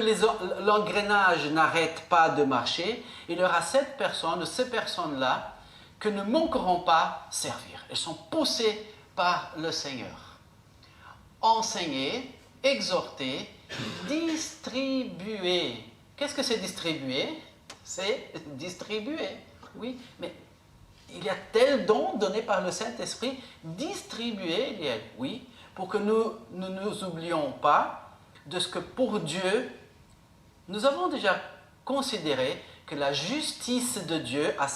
l'engrenage n'arrête pas de marcher, il y aura ces personnes-là que ne manqueront pas servir. Elles sont poussées par le Seigneur. Enseigner, exhorter, distribuer. Qu'est-ce que c'est distribuer? C'est distribuer, oui. Mais il y a tel don donné par le Saint-Esprit, distribuer, oui, pour que nous ne nous oublions pas de ce que pour Dieu, nous avons déjà considéré que la justice de Dieu, à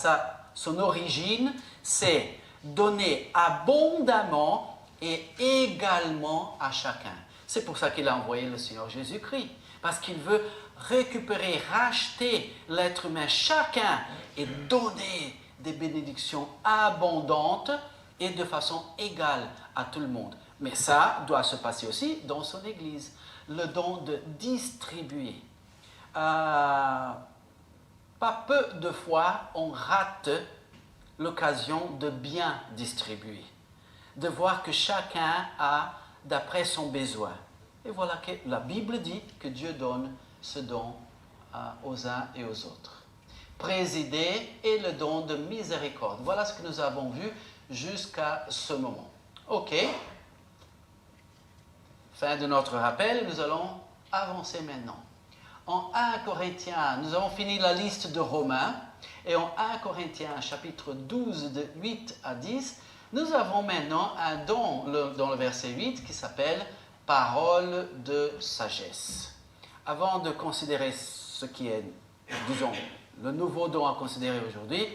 son origine, c'est donner abondamment et également à chacun. C'est pour ça qu'il a envoyé le Seigneur Jésus-Christ, parce qu'il veut récupérer, racheter l'être humain, chacun, et donner des bénédictions abondantes et de façon égale à tout le monde. Mais ça doit se passer aussi dans son Église. Le don de distribuer. Pas peu de fois, on rate l'occasion de bien distribuer, de voir que chacun a d'après son besoin. Et voilà que la Bible dit que Dieu donne ce don aux uns et aux autres. Présider et le don de miséricorde. Voilà ce que nous avons vu jusqu'à ce moment. Ok. Fin de notre rappel, nous allons avancer maintenant. En 1 Corinthiens, nous avons fini la liste de Romains, et en 1 Corinthiens, chapitre 12, de 8 à 10, nous avons maintenant un don dans le verset 8 qui s'appelle « Parole de sagesse ». Avant de considérer ce qui est, disons, le nouveau don à considérer aujourd'hui,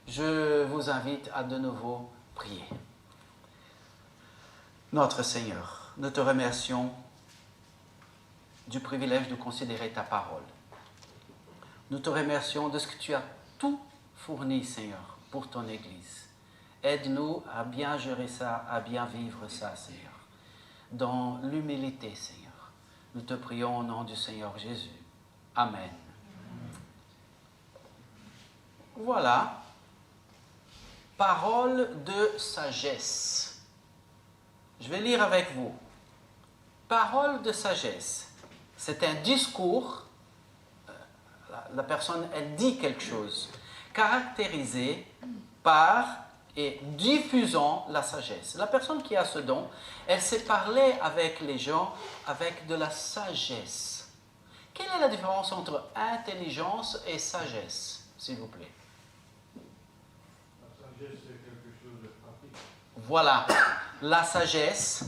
je vous invite à de nouveau prier. Notre Seigneur, nous te remercions du privilège de considérer ta parole. Nous te remercions de ce que tu as tout fourni, Seigneur, pour ton Église. Aide-nous à bien gérer ça, à bien vivre ça, Seigneur. Dans l'humilité, Seigneur. Nous te prions au nom du Seigneur Jésus. Amen. Voilà. Parole de sagesse. Je vais lire avec vous. Parole de sagesse. C'est un discours, la personne, elle dit quelque chose, caractérisé par et diffusant la sagesse. La personne qui a ce don, elle sait parler avec les gens avec de la sagesse. Quelle est la différence entre intelligence et sagesse, s'il vous plaît? La sagesse, c'est quelque chose de pratique. Voilà, la sagesse,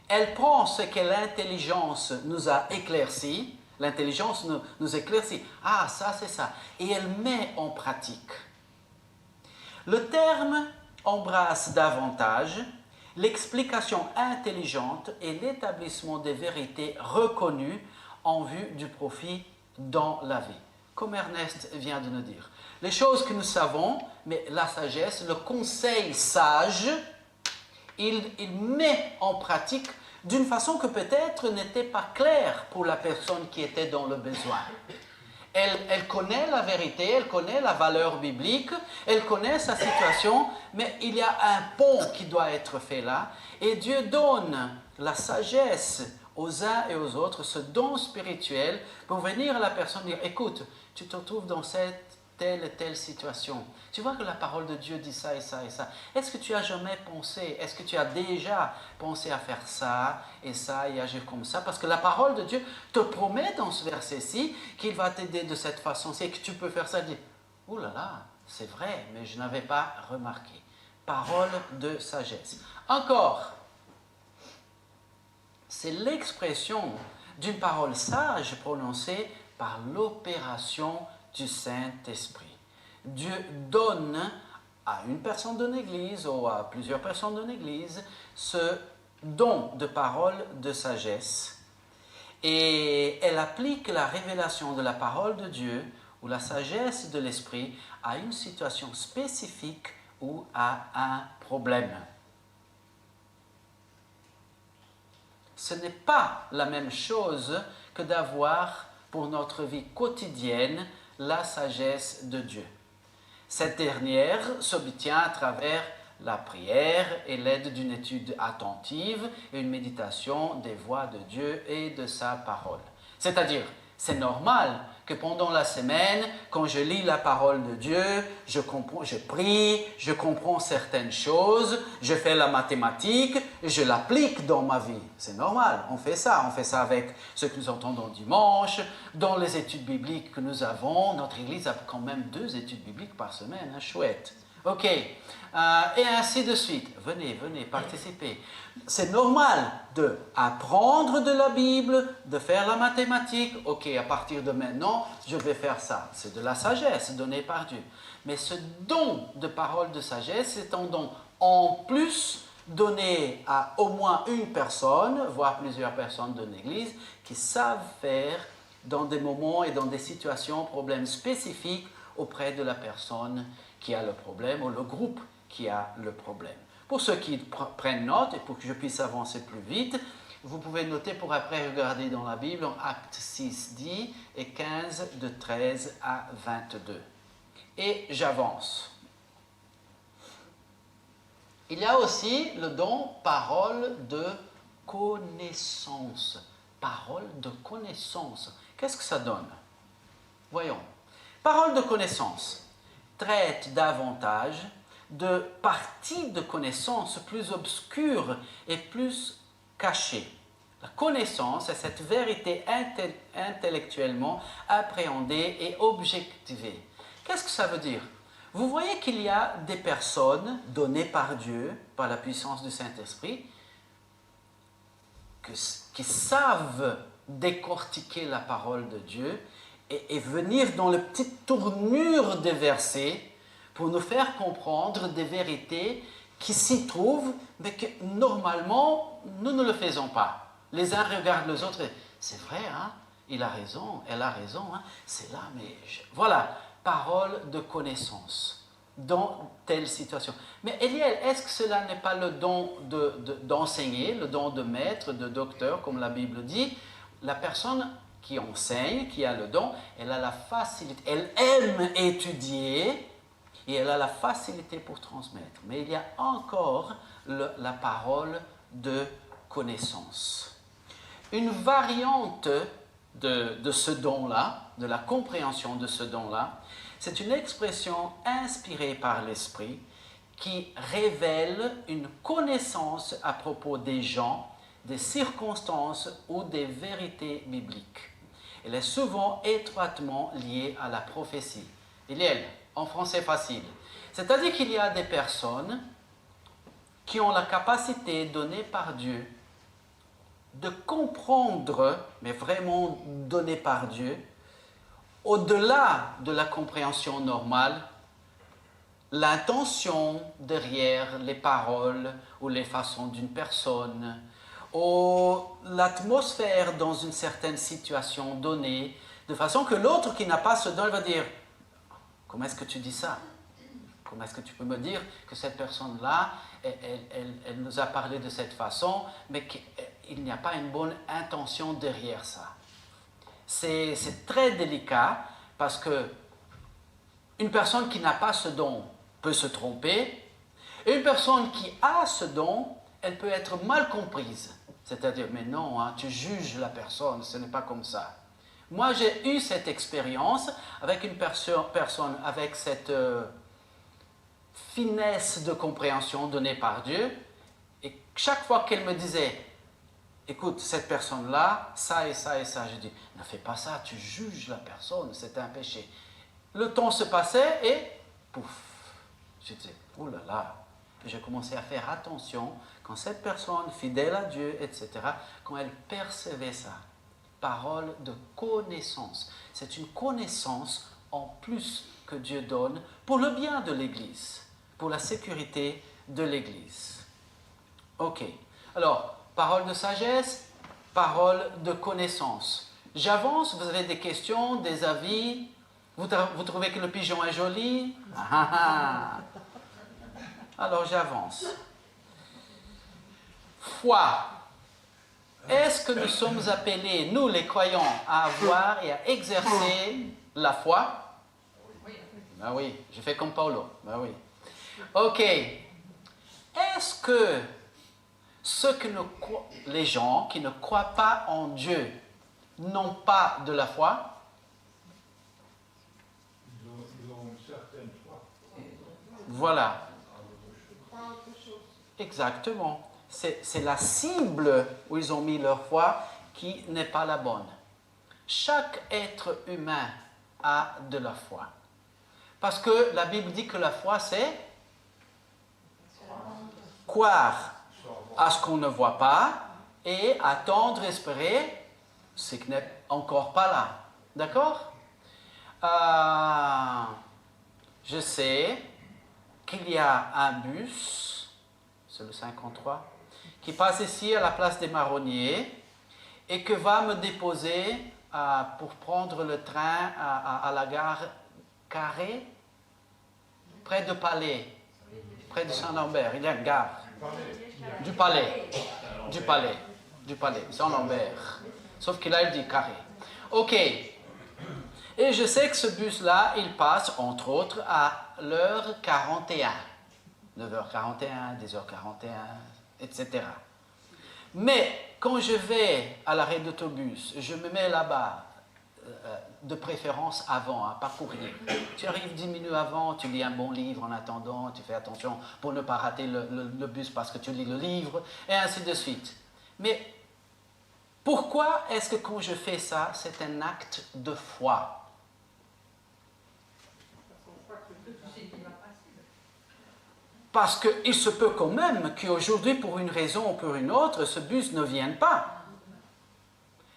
elle prend ce que l'intelligence nous a éclairci, l'intelligence nous éclaircit, ah ça c'est ça, et elle met en pratique. Le terme embrasse davantage l'explication intelligente et l'établissement des vérités reconnues en vue du profit dans la vie, comme Ernest vient de nous dire. Les choses que nous savons, mais la sagesse, le conseil sage, il met en pratique d'une façon que peut-être n'était pas claire pour la personne qui était dans le besoin. Elle connaît la vérité, elle connaît la valeur biblique, elle connaît sa situation, mais il y a un pont qui doit être fait là, et Dieu donne la sagesse aux uns et aux autres, ce don spirituel, pour venir à la personne dire, écoute, tu te trouves dans cette telle et telle situation. Tu vois que la parole de Dieu dit ça et ça et ça. Est-ce que tu as jamais pensé, est-ce que tu as déjà pensé à faire ça et agir comme ça? Parce que la parole de Dieu te promet dans ce verset-ci qu'il va t'aider de cette façon-ci et que tu peux faire ça. Dis, ouh là là, c'est vrai, mais je n'avais pas remarqué. Parole de sagesse. Encore, c'est l'expression d'une parole sage prononcée par l'opération du Saint-Esprit. Dieu donne à une personne de l'Église ou à plusieurs personnes de l'Église ce don de parole de sagesse et elle applique la révélation de la parole de Dieu ou la sagesse de l'Esprit à une situation spécifique ou à un problème. Ce n'est pas la même chose que d'avoir pour notre vie quotidienne la sagesse de Dieu. Cette dernière s'obtient à travers la prière et l'aide d'une étude attentive et une méditation des voix de Dieu et de sa parole. C'est-à-dire, c'est normal que pendant la semaine, quand je lis la parole de Dieu, je prie, je comprends certaines choses, je fais la mathématique, je l'applique dans ma vie. C'est normal, on fait ça avec ce que nous entendons dimanche, dans les études bibliques que nous avons. Notre Église a quand même 2 études bibliques par semaine, hein, chouette. Ok, et ainsi de suite. Venez, participez. C'est normal d'apprendre de la Bible, de faire la mathématique. Ok, à partir de maintenant, je vais faire ça. C'est de la sagesse donnée par Dieu. Mais ce don de parole de sagesse, c'est un don en plus donné à au moins une personne, voire plusieurs personnes de l'Église, qui savent faire dans des moments et dans des situations, problèmes spécifiques auprès de la personne qui a le problème ou le groupe qui a le problème. Pour ceux qui prennent note et pour que je puisse avancer plus vite, vous pouvez noter pour après regarder dans la Bible en Actes 6, 10 et 15 de 13 à 22. Et j'avance. Il y a aussi le don parole de connaissance. Parole de connaissance. Qu'est-ce que ça donne? Voyons. Parole de connaissance traite davantage de parties de connaissances plus obscures et plus cachées. La connaissance est cette vérité intellectuellement appréhendée et objectivée. Qu'est-ce que ça veut dire? Vous voyez qu'il y a des personnes données par Dieu, par la puissance du Saint-Esprit, qui savent décortiquer la parole de Dieu et venir dans la petite tournure des versets pour nous faire comprendre des vérités qui s'y trouvent, mais que normalement, nous ne le faisons pas. Les uns regardent les autres et c'est vrai, hein, il a raison, elle a raison, hein, c'est là, mais... Voilà, parole de connaissance dans telle situation. Mais Eliel, est-ce que cela n'est pas le don d'enseigner, le don de maître, de docteur, comme la Bible dit? La personne qui enseigne, qui a le don, elle a la facilité, elle aime étudier et elle a la facilité pour transmettre. Mais il y a encore la parole de connaissance. Une variante de ce don-là, de la compréhension de ce don-là, c'est une expression inspirée par l'Esprit qui révèle une connaissance à propos des gens, des circonstances ou des vérités bibliques. Elle est souvent étroitement liée à la prophétie. Il y a, en français facile. C'est-à-dire qu'il y a des personnes qui ont la capacité donnée par Dieu de comprendre, mais vraiment donnée par Dieu, au-delà de la compréhension normale, l'intention derrière les paroles ou les façons d'une personne, ou l'atmosphère dans une certaine situation donnée, de façon que l'autre qui n'a pas ce don va dire « Comment est-ce que tu dis ça ? Comment est-ce que tu peux me dire que cette personne-là, elle nous a parlé de cette façon, mais qu'il n'y a pas une bonne intention derrière ça ?» C'est très délicat parce que une personne qui n'a pas ce don peut se tromper, et une personne qui a ce don, elle peut être mal comprise. C'est-à-dire, mais non, hein, tu juges la personne, ce n'est pas comme ça. Moi, j'ai eu cette expérience avec une personne avec cette finesse de compréhension donnée par Dieu, et chaque fois qu'elle me disait, écoute, cette personne-là, ça et ça et ça, je dis, ne fais pas ça, tu juges la personne, c'est un péché. Le temps se passait et pouf, je disais, oh là là, j'ai commencé à faire attention quand cette personne, fidèle à Dieu, etc., quand elle percevait ça. Parole de connaissance. C'est une connaissance en plus que Dieu donne pour le bien de l'Église, pour la sécurité de l'Église. Ok. Alors, parole de sagesse, parole de connaissance. J'avance, vous avez des questions, des avis. Vous trouvez que le pigeon est joli? Alors j'avance. Foi. Est-ce que nous sommes appelés, nous les croyants, à avoir et à exercer la foi? Ben oui, je fais comme Paulo. Ben oui. Ok. Est-ce que les gens qui ne croient pas en Dieu n'ont pas de la foi? Ils ont une certaine foi. Voilà. Exactement. C'est la cible où ils ont mis leur foi qui n'est pas la bonne. Chaque être humain a de la foi. Parce que la Bible dit que la foi, c'est croire à ce qu'on ne voit pas et attendre, espérer ce qui n'est encore pas là. D'accord? Je sais qu'il y a un bus, c'est le 53, qui passe ici à la place des Marronniers et que va me déposer pour prendre le train à la gare Carré, près de Palais, près de Saint-Lambert. Il y a une gare. Du Palais, Saint-Lambert. Sauf que là, il dit Carré. Ok. Et je sais que ce bus-là, il passe, entre autres, à l'heure 41. 9h41, 10h41, etc. Mais quand je vais à l'arrêt d'autobus, je me mets là-bas, de préférence avant, pas courir. Tu arrives 10 minutes avant, tu lis un bon livre en attendant, tu fais attention pour ne pas rater le bus parce que tu lis le livre, et ainsi de suite. Mais pourquoi est-ce que quand je fais ça, c'est un acte de foi? Parce qu'il se peut quand même qu'aujourd'hui, pour une raison ou pour une autre, ce bus ne vienne pas.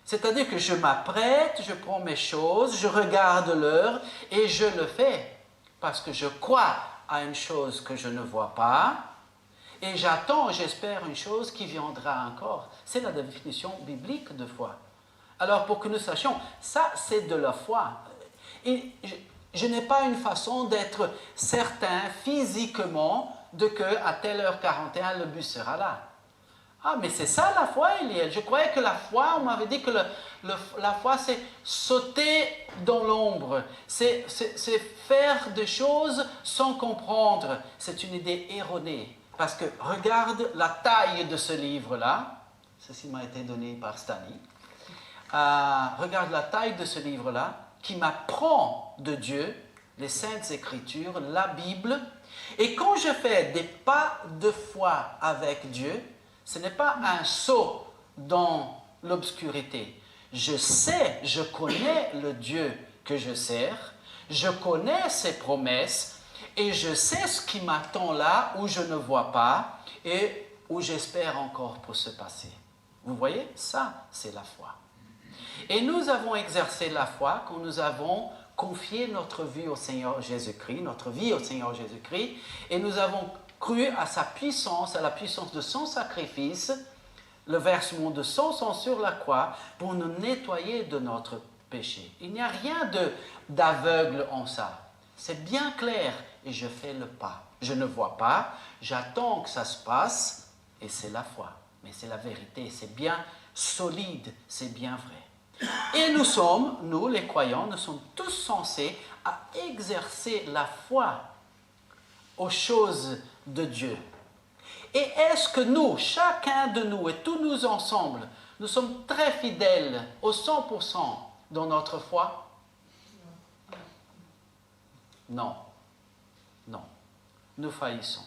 C'est-à-dire que je m'apprête, je prends mes choses, je regarde l'heure et je le fais. Parce que je crois à une chose que je ne vois pas et j'attends, j'espère, une chose qui viendra encore. C'est la définition biblique de foi. Alors, pour que nous sachions, ça, c'est de la foi. Et je n'ai pas une façon d'être certain physiquement de qu'à telle heure 41, le bus sera là. Ah, mais c'est ça la foi, Eliel. Je croyais que la foi, on m'avait dit que la foi, c'est sauter dans l'ombre. C'est faire des choses sans comprendre. C'est une idée erronée. parce que regarde la taille de ce livre-là. Ceci m'a été donné par Stanley. Regarde la taille de ce livre-là qui m'apprend de Dieu, les Saintes Écritures, la Bible. Et quand je fais des pas de foi avec Dieu, ce n'est pas un saut dans l'obscurité. Je sais, je connais le Dieu que je sers, je connais ses promesses et je sais ce qui m'attend là où je ne vois pas et où j'espère encore pour se passer. Vous voyez, ça, c'est la foi. Et nous avons exercé la foi quand nous avons confié notre vie au Seigneur Jésus-Christ, notre vie au Seigneur Jésus-Christ, et nous avons cru à sa puissance, à la puissance de son sacrifice, le versement de son sang sur la croix pour nous nettoyer de notre péché. Il n'y a rien d'aveugle en ça. C'est bien clair et je fais le pas. Je ne vois pas, j'attends que ça se passe et c'est la foi. Mais c'est la vérité, c'est bien solide, c'est bien vrai. Et nous les croyants, nous sommes tous censés à exercer la foi aux choses de Dieu. Et est-ce que nous, chacun de nous et tous nous ensemble, nous sommes très fidèles au 100% dans notre foi? Non. Non. Nous faillissons.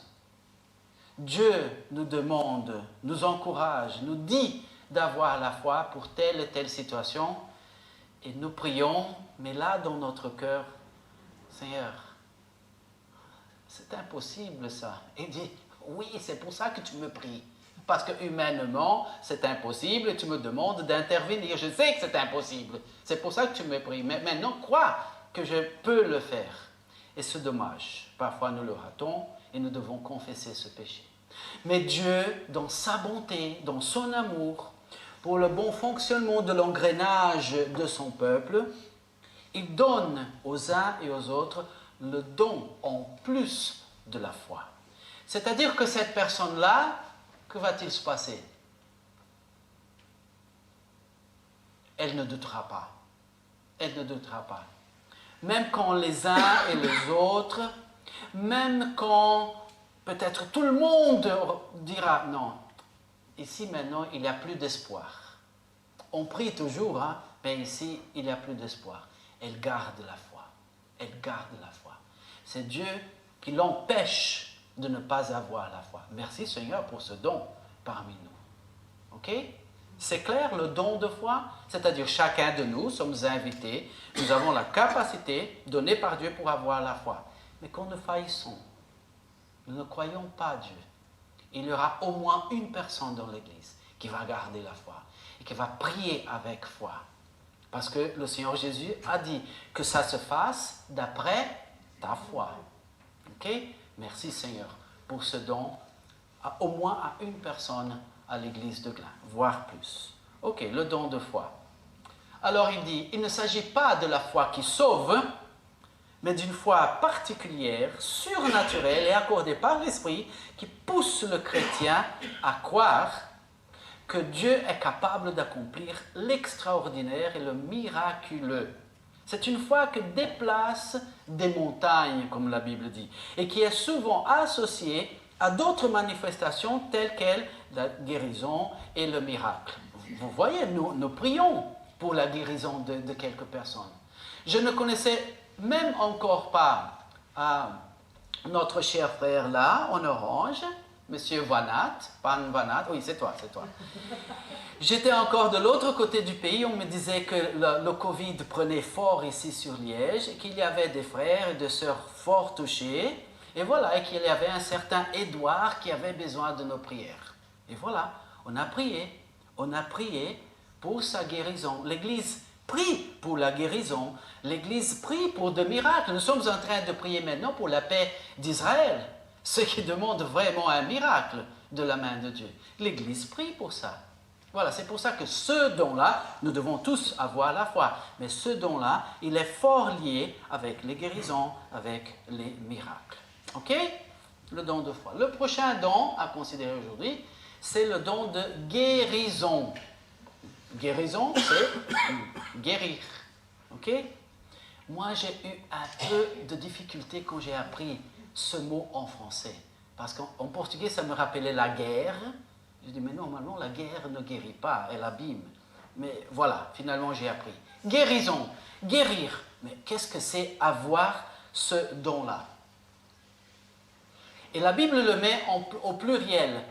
Dieu nous demande, nous encourage, nous dit d'avoir la foi pour telle et telle situation. Et nous prions, mais là, dans notre cœur, Seigneur, c'est impossible ça. Et il dit, oui, c'est pour ça que tu me pries. Parce que humainement, c'est impossible et tu me demandes d'intervenir. Je sais que c'est impossible. C'est pour ça que tu me pries. Mais maintenant, crois que je peux le faire. Et c'est dommage. Parfois, nous le ratons et nous devons confesser ce péché. Mais Dieu, dans sa bonté, dans son amour, pour le bon fonctionnement de l'engrenage de son peuple, il donne aux uns et aux autres le don en plus de la foi. C'est-à-dire que cette personne-là, que va-t-il se passer? Elle ne doutera pas. Elle ne doutera pas. Même quand les uns et les autres, même quand peut-être tout le monde dira non, ici maintenant il n'y a plus d'espoir. On prie toujours, hein, mais ici il n'y a plus d'espoir. Elle garde la foi. Elle garde la foi. C'est Dieu qui l'empêche de ne pas avoir la foi. Merci Seigneur pour ce don parmi nous. Ok? C'est clair, le don de foi, c'est-à-dire chacun de nous sommes invités, nous avons la capacité donnée par Dieu pour avoir la foi. Mais quand nous faillissons, nous ne croyons pas Dieu, il y aura au moins une personne dans l'Église qui va garder la foi et qui va prier avec foi. Parce que le Seigneur Jésus a dit que ça se fasse d'après ta foi. Ok? Merci Seigneur pour ce don, au moins à une personne à l'église de Glin, voire plus. Ok, le don de foi. Alors il dit, il ne s'agit pas de la foi qui sauve, mais d'une foi particulière, surnaturelle et accordée par l'Esprit qui pousse le chrétien à croire que Dieu est capable d'accomplir l'extraordinaire et le miraculeux. C'est une foi qui déplace des montagnes, comme la Bible dit, et qui est souvent associée à d'autres manifestations telles que la guérison et le miracle. Vous voyez, nous prions pour la guérison de quelques personnes. Je ne connaissais même encore pas notre cher frère là, en orange, Monsieur Vanat, Pan Vanat, oui c'est toi. J'étais encore de l'autre côté du pays, on me disait que le Covid prenait fort ici sur Liège, et qu'il y avait des frères et des sœurs fort touchés, et voilà, et qu'il y avait un certain Édouard qui avait besoin de nos prières. Et voilà, on a prié pour sa guérison. L'Église prie pour la guérison, l'Église prie pour des miracles. Nous sommes en train de prier maintenant pour la paix d'Israël, ce qui demande vraiment un miracle de la main de Dieu. L'Église prie pour ça. Voilà, c'est pour ça que ce don-là, nous devons tous avoir la foi, mais ce don-là, il est fort lié avec les guérisons, avec les miracles. Ok? Le don de foi. Le prochain don à considérer aujourd'hui, c'est le don de guérison. Guérison, c'est guérir. Ok? Moi, j'ai eu un peu de difficulté quand j'ai appris ce mot en français. parce qu'en portugais, ça me rappelait la guerre. Je dis, mais normalement, la guerre ne guérit pas, elle abîme. Mais voilà, finalement, j'ai appris. Guérison, guérir. Mais qu'est-ce que c'est avoir ce don-là? Et la Bible le met au pluriel,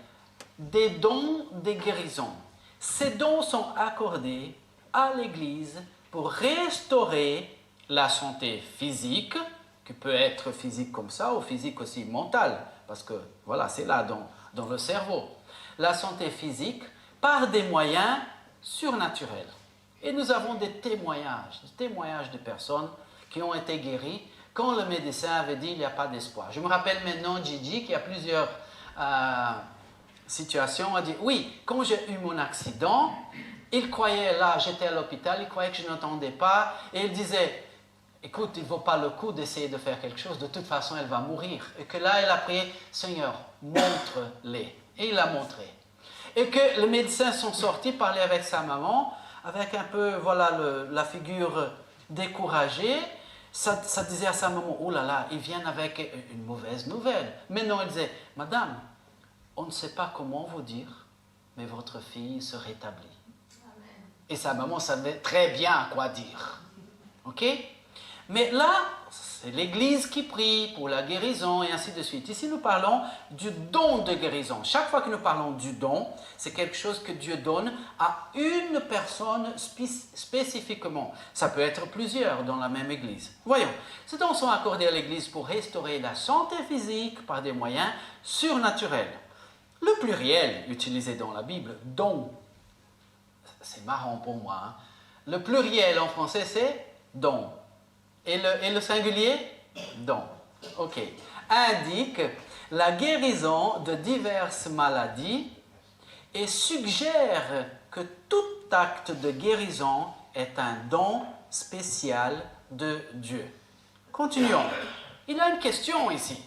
des dons, des guérisons. Ces dons sont accordés à l'Église pour restaurer la santé physique, qui peut être physique comme ça, ou physique aussi mentale, parce que voilà, c'est là dans le cerveau. La santé physique par des moyens surnaturels. Et nous avons des témoignages de personnes qui ont été guéries quand le médecin avait dit il n'y a pas d'espoir. Je me rappelle maintenant Gigi qui a plusieurs situations, a dit oui, quand j'ai eu mon accident, il croyait là, j'étais à l'hôpital, il croyait que je n'entendais pas et il disait écoute, il ne vaut pas le coup d'essayer de faire quelque chose, de toute façon elle va mourir. Et que là, elle a prié, Seigneur, montre-les. Et il a montré. Et que les médecins sont sortis parler avec sa maman, avec un peu, voilà, la figure découragée. Ça disait à sa maman, oh là là, ils viennent avec une mauvaise nouvelle. Mais non, elle disait, Madame, on ne sait pas comment vous dire, mais votre fille se rétablit. Amen. Et sa maman savait très bien quoi dire. Ok? Mais là, c'est l'Église qui prie pour la guérison et ainsi de suite. Ici, nous parlons du don de guérison. Chaque fois que nous parlons du don, c'est quelque chose que Dieu donne à une personne spécifiquement. Ça peut être plusieurs dans la même Église. Voyons, ces dons sont accordés à l'Église pour restaurer la santé physique par des moyens surnaturels. Le pluriel utilisé dans la Bible, don, c'est marrant pour moi. Hein? Le pluriel en français, c'est don. Et le singulier, don. Ok. Indique la guérison de diverses maladies et suggère que tout acte de guérison est un don spécial de Dieu. Continuons. Il y a une question ici.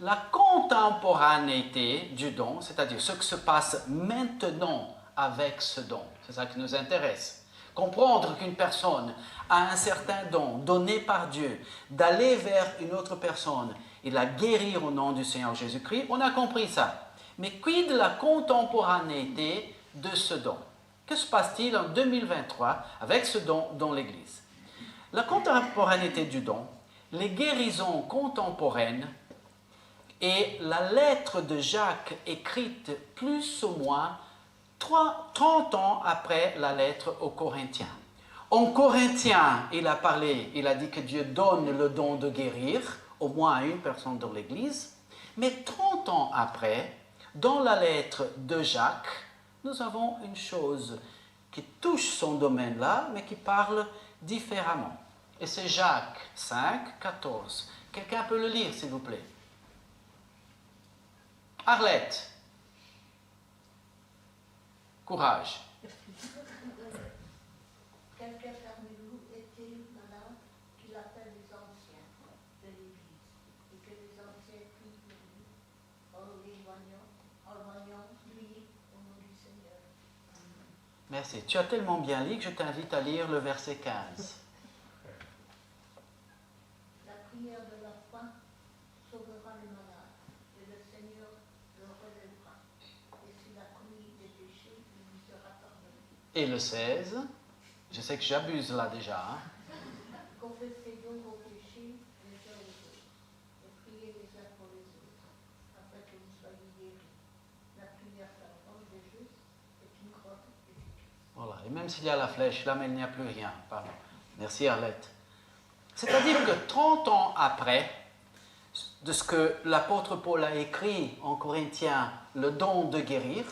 La contemporanéité du don, c'est-à-dire ce qui se passe maintenant avec ce don, c'est ça qui nous intéresse. Comprendre qu'une personne a un certain don donné par Dieu, d'aller vers une autre personne et la guérir au nom du Seigneur Jésus-Christ, on a compris ça. Mais quid de la contemporanéité de ce don? Que se passe-t-il en 2023 avec ce don dans l'Église? La contemporanéité du don, les guérisons contemporaines et la lettre de Jacques écrite plus ou moins 30 ans après la lettre aux Corinthiens. En Corinthiens, il a dit que Dieu donne le don de guérir, au moins à une personne dans l'Église. Mais 30 ans après, dans la lettre de Jacques, nous avons une chose qui touche son domaine-là, mais qui parle différemment. Et c'est Jacques 5, 14. Quelqu'un peut le lire, s'il vous plaît? Arlette. Courage. Quelqu'un parmi vous est-il malade qu'il appelle les anciens de l'Église et que les anciens prient pour lui en l'éloignant lui au nom du Seigneur. Merci. Tu as tellement bien lu que je t'invite à lire le verset 15. La prière de la foi sauvera le malade et le Seigneur le relèvera. Et s'il a commis des péchés, il lui sera pardonné. Et le 16, je sais que j'abuse là déjà. Hein? Confessez donc vos péchés les uns aux autres et priez les uns pour les autres, afin que vous soyez guéris. La prière fervente des justes est une grande efficace. Voilà, et même s'il y a la flèche, là, mais il n'y a plus rien. Pardon. Merci Arlette. C'est-à-dire que 30 ans après, de ce que l'apôtre Paul a écrit en Corinthiens, le don de guérir,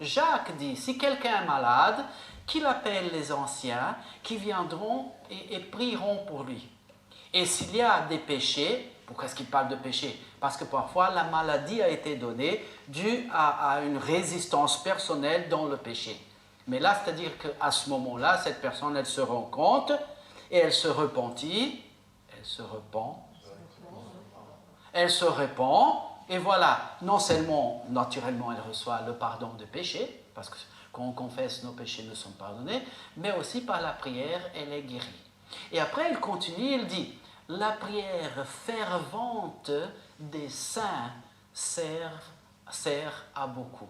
Jacques dit, si quelqu'un est malade, qu'il appelle les anciens, qui viendront et prieront pour lui. Et s'il y a des péchés, pourquoi est-ce qu'il parle de péché? Parce que parfois la maladie a été donnée due à une résistance personnelle dans le péché. Mais là, c'est-à-dire qu'à ce moment-là, cette personne, elle se rend compte et elle se repentit, elle se repent, et voilà, non seulement, naturellement, elle reçoit le pardon de péché, parce que quand on confesse, nos péchés nous sont pardonnés, mais aussi par la prière, elle est guérie. Et après, il continue, il dit, la prière fervente des saints sert à beaucoup.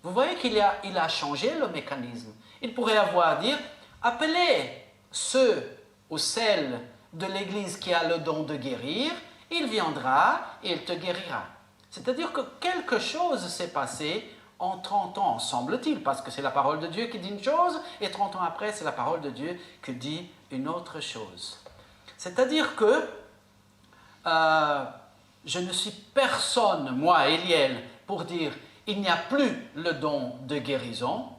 Vous voyez qu'il a changé le mécanisme. Il pourrait avoir dit, appelez ceux ou celles de l'Église qui a le don de guérir, il viendra et il te guérira. C'est-à-dire que quelque chose s'est passé en 30 ans, semble-t-il, parce que c'est la parole de Dieu qui dit une chose, et 30 ans après, c'est la parole de Dieu qui dit une autre chose. C'est-à-dire que je ne suis personne, moi, Eliel, pour dire il n'y a plus le don de guérison,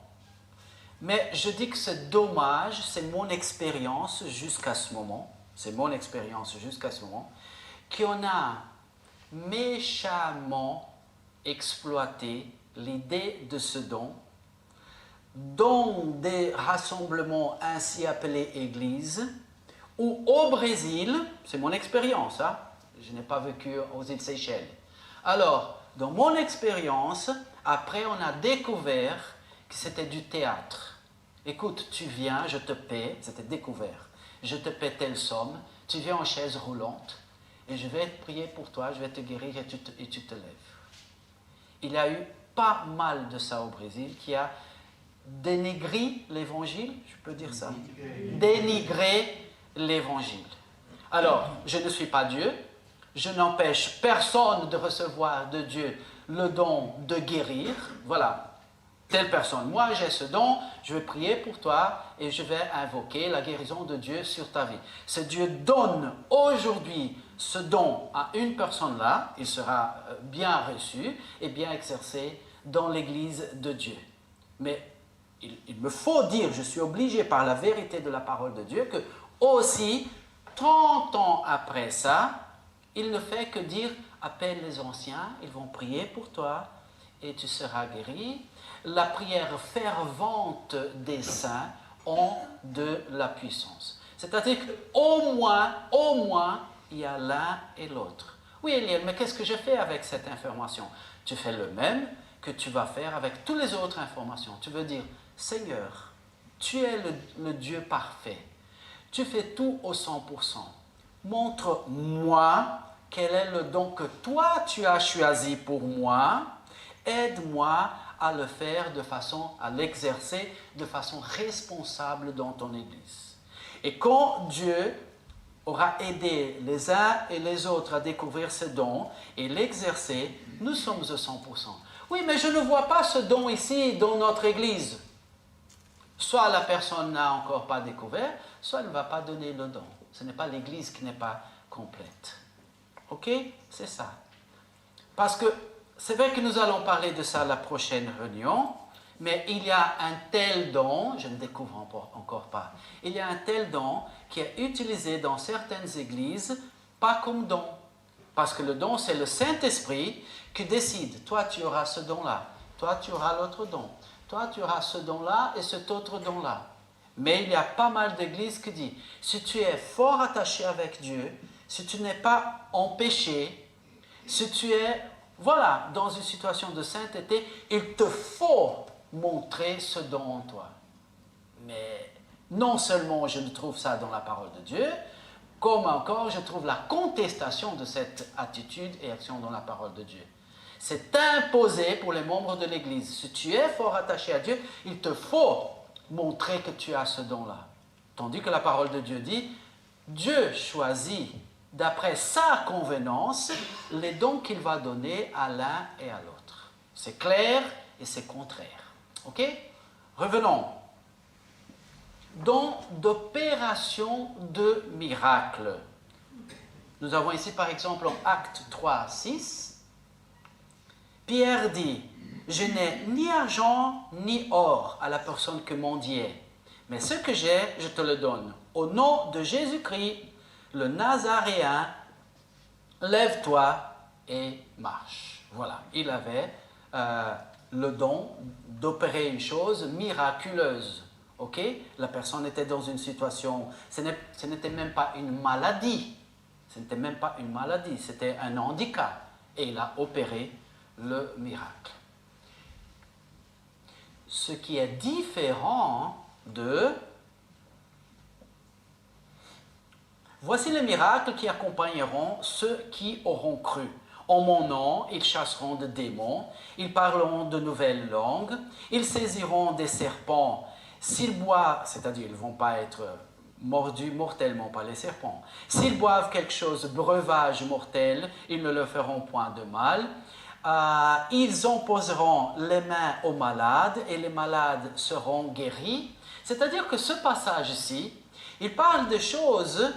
mais je dis que c'est dommage, c'est mon expérience jusqu'à ce moment, qu'on a méchamment exploité l'idée de ce don dans des rassemblements ainsi appelés églises, ou au Brésil, c'est mon expérience, hein, je n'ai pas vécu aux îles Seychelles. Alors, dans mon expérience, après on a découvert que c'était du théâtre. Écoute, tu viens, je te paie, c'était découvert, je te paie telle somme, tu viens en chaise roulante, et je vais prier pour toi, je vais te guérir et tu te lèves. Il y a eu pas mal de ça au Brésil qui a dénigré l'évangile, je peux dire ça, dénigré l'évangile. Alors, je ne suis pas Dieu, je n'empêche personne de recevoir de Dieu le don de guérir, voilà. Telle personne, moi j'ai ce don, je vais prier pour toi et je vais invoquer la guérison de Dieu sur ta vie. Si Dieu donne aujourd'hui ce don à une personne là, il sera bien reçu et bien exercé dans l'Église de Dieu. Mais il me faut dire, je suis obligé par la vérité de la parole de Dieu, que aussi, 30 ans après ça, il ne fait que dire, appelle les anciens, ils vont prier pour toi et tu seras guéri. La prière fervente des saints ont de la puissance. C'est-à-dire qu'au moins, il y a l'un et l'autre. Oui, Eliel, mais qu'est-ce que je fais avec cette information? Tu fais le même que tu vas faire avec toutes les autres informations. Tu veux dire, Seigneur, tu es le Dieu parfait. Tu fais tout au 100%. Montre-moi quel est le don que toi tu as choisi pour moi. Aide-moi à le faire à l'exercer de façon responsable dans ton Église. Et quand Dieu aura aidé les uns et les autres à découvrir ce don et l'exercer, nous sommes au 100%. Oui, mais je ne vois pas ce don ici dans notre Église. Soit la personne n'a encore pas découvert, soit elle ne va pas donner le don. Ce n'est pas l'Église qui n'est pas complète. Ok? C'est ça. Parce que c'est vrai que nous allons parler de ça à la prochaine réunion, mais il y a un tel don, je ne découvre encore pas, il y a un tel don qui est utilisé dans certaines églises, pas comme don. Parce que le don, c'est le Saint-Esprit qui décide. Toi, tu auras ce don-là. Toi, tu auras l'autre don. Toi, tu auras ce don-là et cet autre don-là. Mais il y a pas mal d'églises qui disent, si tu es fort attaché avec Dieu, si tu n'es pas en péché, si tu es dans une situation de sainteté, il te faut montrer ce don en toi. Mais non seulement je ne trouve ça dans la parole de Dieu, comme encore je trouve la contestation de cette attitude et action dans la parole de Dieu. C'est imposé pour les membres de l'Église. Si tu es fort attaché à Dieu, il te faut montrer que tu as ce don-là. Tandis que la parole de Dieu dit, Dieu choisit d'après sa convenance, les dons qu'il va donner à l'un et à l'autre. C'est clair et c'est contraire. Ok? Revenons. Don d'opération de miracle. Nous avons ici par exemple en Actes 3, 6. Pierre dit, je n'ai ni argent ni or à la personne que mendiait, mais ce que j'ai, je te le donne. Au nom de Jésus-Christ, le Nazaréen, lève-toi et marche. Voilà, il avait le don d'opérer une chose miraculeuse. Ok? La personne était dans une situation, ce n'était même pas une maladie. Ce n'était même pas une maladie, c'était un handicap. Et il a opéré le miracle. Ce qui est différent de... Voici les miracles qui accompagneront ceux qui auront cru. en mon nom, ils chasseront des démons, ils parleront de nouvelles langues, ils saisiront des serpents. S'ils boivent, c'est-à-dire ils ne vont pas être mordus mortellement par les serpents. S'ils boivent quelque chose de breuvage mortel, ils ne leur feront point de mal. Ils imposeront les mains aux malades et les malades seront guéris. C'est-à-dire que ce passage-ci, il parle de choses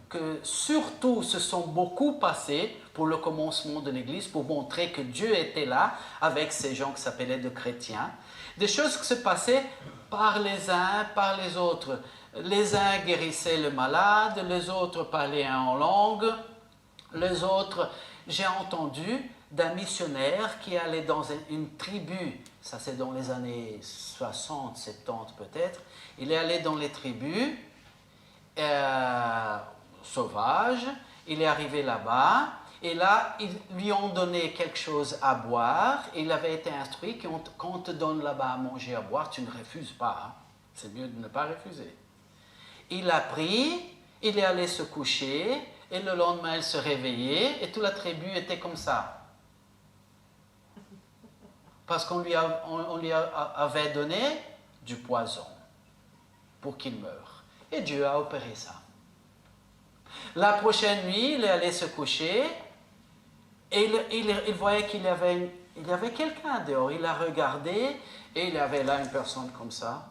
que surtout se sont beaucoup passées pour le commencement de l'Église, pour montrer que Dieu était là avec ces gens qui s'appelaient des chrétiens. Des choses qui se passaient par les uns, par les autres. Les uns guérissaient le malade, les autres parlaient en langue, les autres, j'ai entendu d'un missionnaire qui allait dans une tribu, ça c'est dans les années 60, 70 peut-être, il est allé dans les tribus sauvages, il est arrivé là-bas, et là, ils lui ont donné quelque chose à boire, et il avait été instruit que quand on te donne là-bas à manger, à boire, tu ne refuses pas, hein. C'est mieux de ne pas refuser. Il a pris, il est allé se coucher, et le lendemain, il se réveillait, et toute la tribu était comme ça. Parce qu'on lui avait donné du poison pour qu'il meure. Et Dieu a opéré ça. La prochaine nuit, il est allé se coucher, et il voyait qu'il y avait quelqu'un dehors. Il a regardé, et il y avait là une personne comme ça,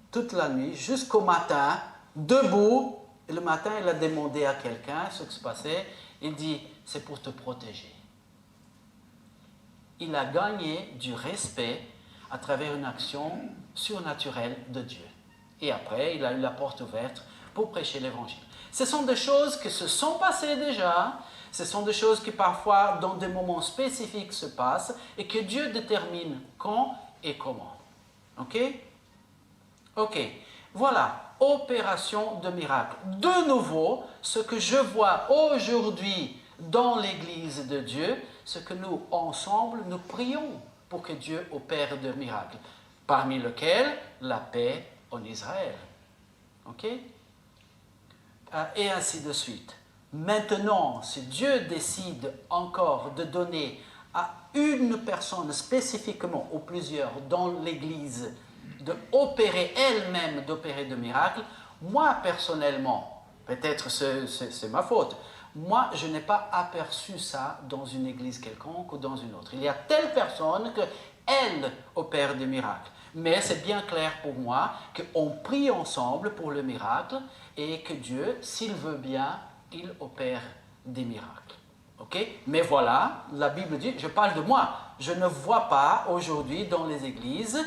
toute la nuit, jusqu'au matin, debout. Et le matin, il a demandé à quelqu'un ce qui se passait. Il dit, c'est pour te protéger. Il a gagné du respect à travers une action surnaturelle de Dieu. Et après, il a eu la porte ouverte pour prêcher l'Évangile. Ce sont des choses qui se sont passées déjà. Ce sont des choses qui parfois, dans des moments spécifiques, se passent et que Dieu détermine quand et comment. Ok? Ok. Voilà. Opération de miracle. De nouveau, ce que je vois aujourd'hui dans l'Église de Dieu, c'est que nous, ensemble, nous prions pour que Dieu opère de miracles, parmi lesquels la paix en Israël. Ok? Et ainsi de suite. Maintenant, si Dieu décide encore de donner à une personne spécifiquement, ou plusieurs, dans l'Église, d'opérer elle-même, d'opérer de miracles, moi personnellement, peut-être c'est ma faute, moi je n'ai pas aperçu ça dans une église quelconque ou dans une autre. Il y a telle personne qu'elle opère des miracles. Mais c'est bien clair pour moi qu'on prie ensemble pour le miracle et que Dieu, s'il veut bien, il opère des miracles. Okay? Mais voilà, la Bible dit, je parle de moi, je ne vois pas aujourd'hui dans les églises,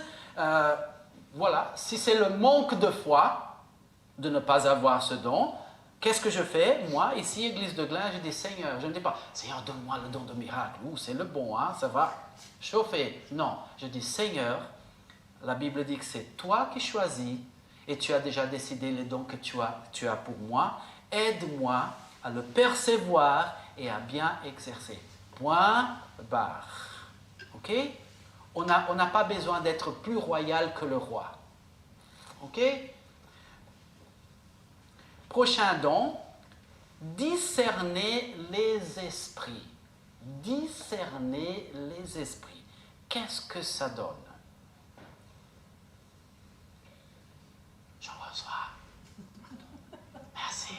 voilà, si c'est le manque de foi de ne pas avoir ce don, qu'est-ce que je fais? Moi, ici, Église de Glin, je dis Seigneur, je ne dis pas Seigneur, donne-moi le don de miracle, c'est le bon, hein, ça va chauffer. Non, je dis Seigneur, la Bible dit que c'est toi qui choisis et tu as déjà décidé les dons que tu as pour moi. Aide-moi à le percevoir et à bien exercer. Point barre. Ok? On n'a pas besoin d'être plus royal que le roi. Ok? Prochain don, discerner les esprits. Discerner les esprits. Qu'est-ce que ça donne? Jean-François. Merci.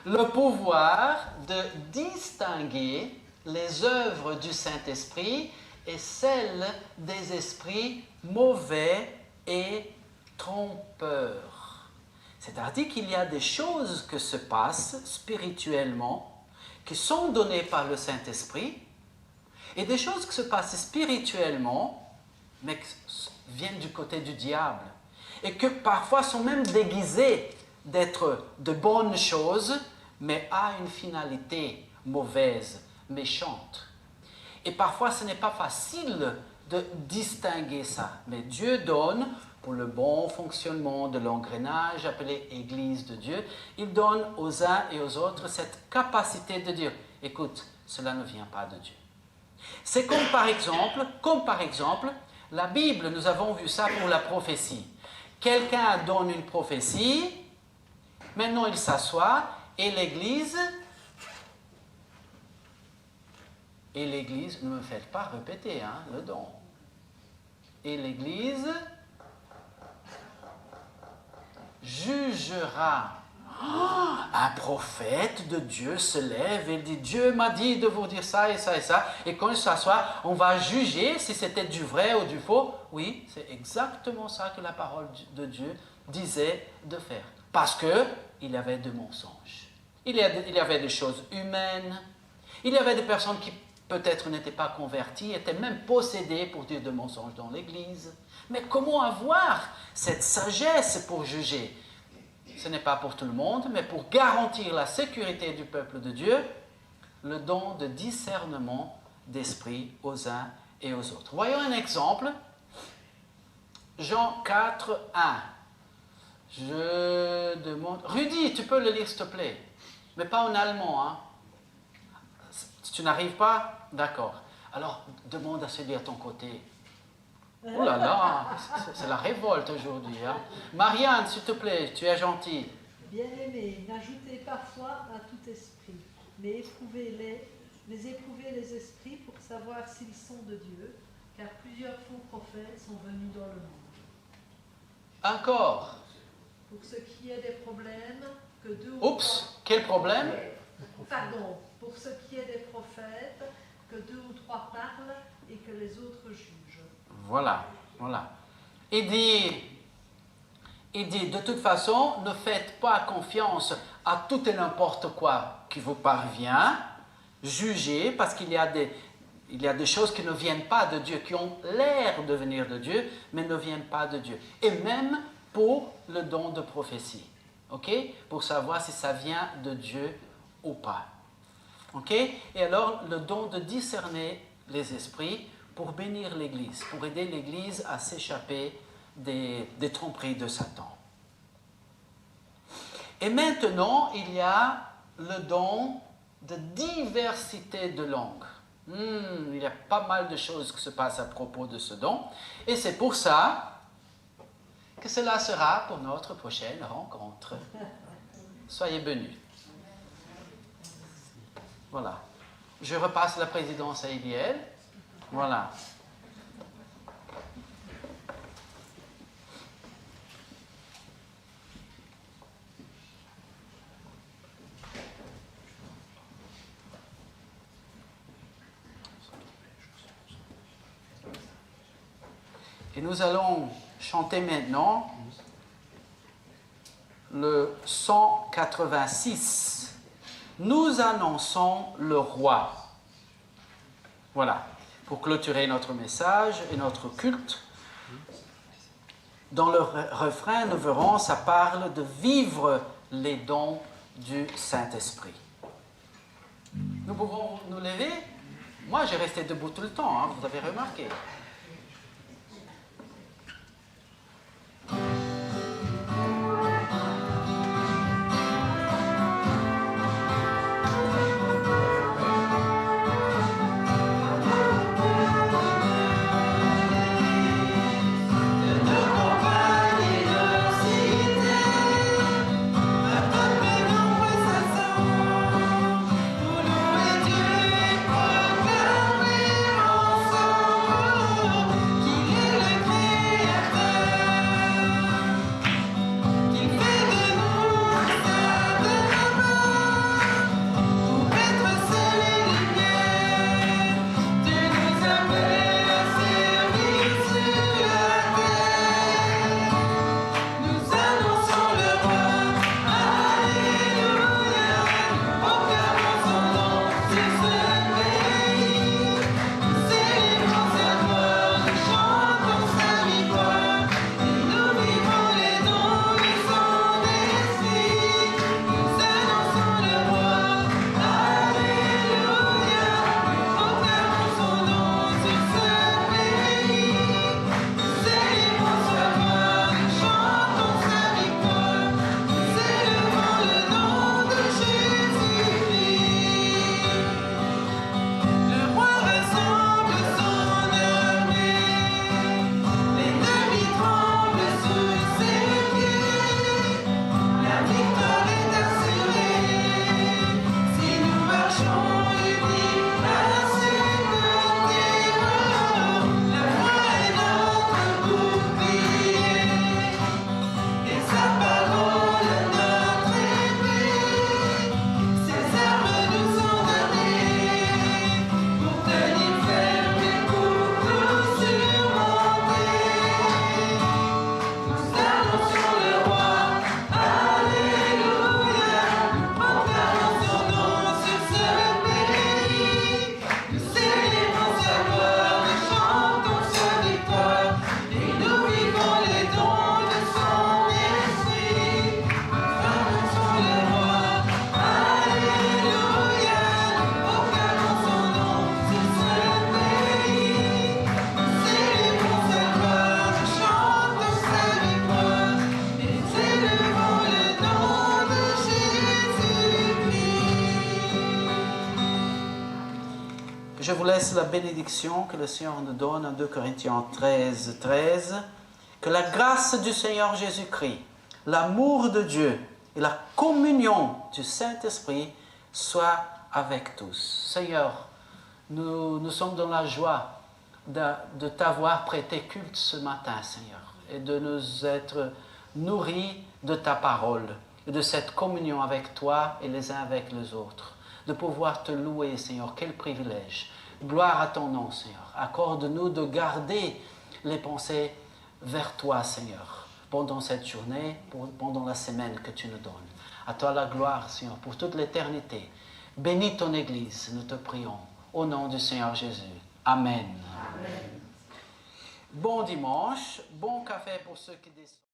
Le pouvoir de distinguer les œuvres du Saint-Esprit et celles des esprits mauvais et trompeurs. C'est-à-dire qu'il y a des choses qui se passent spirituellement, qui sont données par le Saint-Esprit, et des choses qui se passent spirituellement, mais qui viennent du côté du diable, et que parfois sont même déguisées d'être de bonnes choses, mais à une finalité mauvaise, méchante. Et parfois, ce n'est pas facile de distinguer ça. Mais Dieu donne, pour le bon fonctionnement de l'engrenage appelé Église de Dieu, il donne aux uns et aux autres cette capacité de dire, écoute, cela ne vient pas de Dieu. C'est comme par exemple, la Bible, nous avons vu ça pour la prophétie. Quelqu'un donne une prophétie, maintenant il s'assoit, et l'Église Et l'Église, ne me faites pas répéter, hein, le don. Et l'Église jugera. Oh, un prophète de Dieu se lève et dit, Dieu m'a dit de vous dire ça et ça et ça. Et quand il s'assoit, on va juger si c'était du vrai ou du faux. Oui, c'est exactement ça que la parole de Dieu disait de faire. Parce qu'il y avait des mensonges. Il y avait des choses humaines. Il y avait des personnes qui peut-être n'étaient pas converties, étaient même possédées pour dire des mensonges dans l'Église. Mais comment avoir cette sagesse pour juger? Ce n'est pas pour tout le monde, mais pour garantir la sécurité du peuple de Dieu, le don de discernement d'esprit aux uns et aux autres. Voyons un exemple. Jean 4, 1. Je demande... Rudy, tu peux le lire, s'il te plaît. Mais pas en allemand, hein. Si tu n'arrives pas, d'accord. Alors, demande à celui à ton côté. Oh là là, c'est la révolte aujourd'hui. Hein. Marianne, s'il te plaît, tu es gentille. Bien-aimés, n'ajoutez pas foi à tout esprit, mais éprouvez les esprits pour savoir s'ils sont de Dieu, car plusieurs faux prophètes sont venus dans le monde. Encore. Pour ce qui est des problèmes, que deux ou Oups, quel problème? Pardon, pour ce qui est des prophètes, que 2 ou 3 parlent et que les autres jugent. Voilà, voilà. Il dit, de toute façon, ne faites pas confiance à tout et n'importe quoi qui vous parvient. Jugez, parce qu'il y a des choses qui ne viennent pas de Dieu, qui ont l'air de venir de Dieu, mais ne viennent pas de Dieu. Et même pour le don de prophétie, ok? Pour savoir si ça vient de Dieu ou pas. Ok? Et alors, le don de discerner les esprits pour bénir l'Église, pour aider l'Église à s'échapper des tromperies de Satan. Et maintenant, il y a le don de diversité de langues. Il y a pas mal de choses qui se passent à propos de ce don. Et c'est pour ça que cela sera pour notre prochaine rencontre. Soyez bénis. Voilà. Je repasse la présidence à Eliel. Voilà. Et nous allons chanter maintenant le 186. Nous annonçons le roi. Voilà, pour clôturer notre message et notre culte. Dans le refrain, nous verrons, ça parle de vivre les dons du Saint-Esprit. Nous pouvons nous lever. Moi, j'ai resté debout tout le temps, hein, vous avez remarqué. Pour louer Dieu et proclamer ensemble Je vous laisse la bénédiction que le Seigneur nous donne en 2 Corinthiens 13, 13. Que la grâce du Seigneur Jésus-Christ, l'amour de Dieu et la communion du Saint-Esprit soient avec tous. Seigneur, nous sommes dans la joie de t'avoir prêté culte ce matin, Seigneur, et de nous être nourris de ta parole et de cette communion avec toi et les uns avec les autres. De pouvoir te louer, Seigneur, quel privilège. Gloire à ton nom, Seigneur. Accorde-nous de garder les pensées vers toi, Seigneur, pendant cette journée, pendant la semaine que tu nous donnes. À toi la gloire, Seigneur, pour toute l'éternité. Bénis ton Église, nous te prions, au nom du Seigneur Jésus. Amen. Amen. Bon dimanche, bon café pour ceux qui descendent.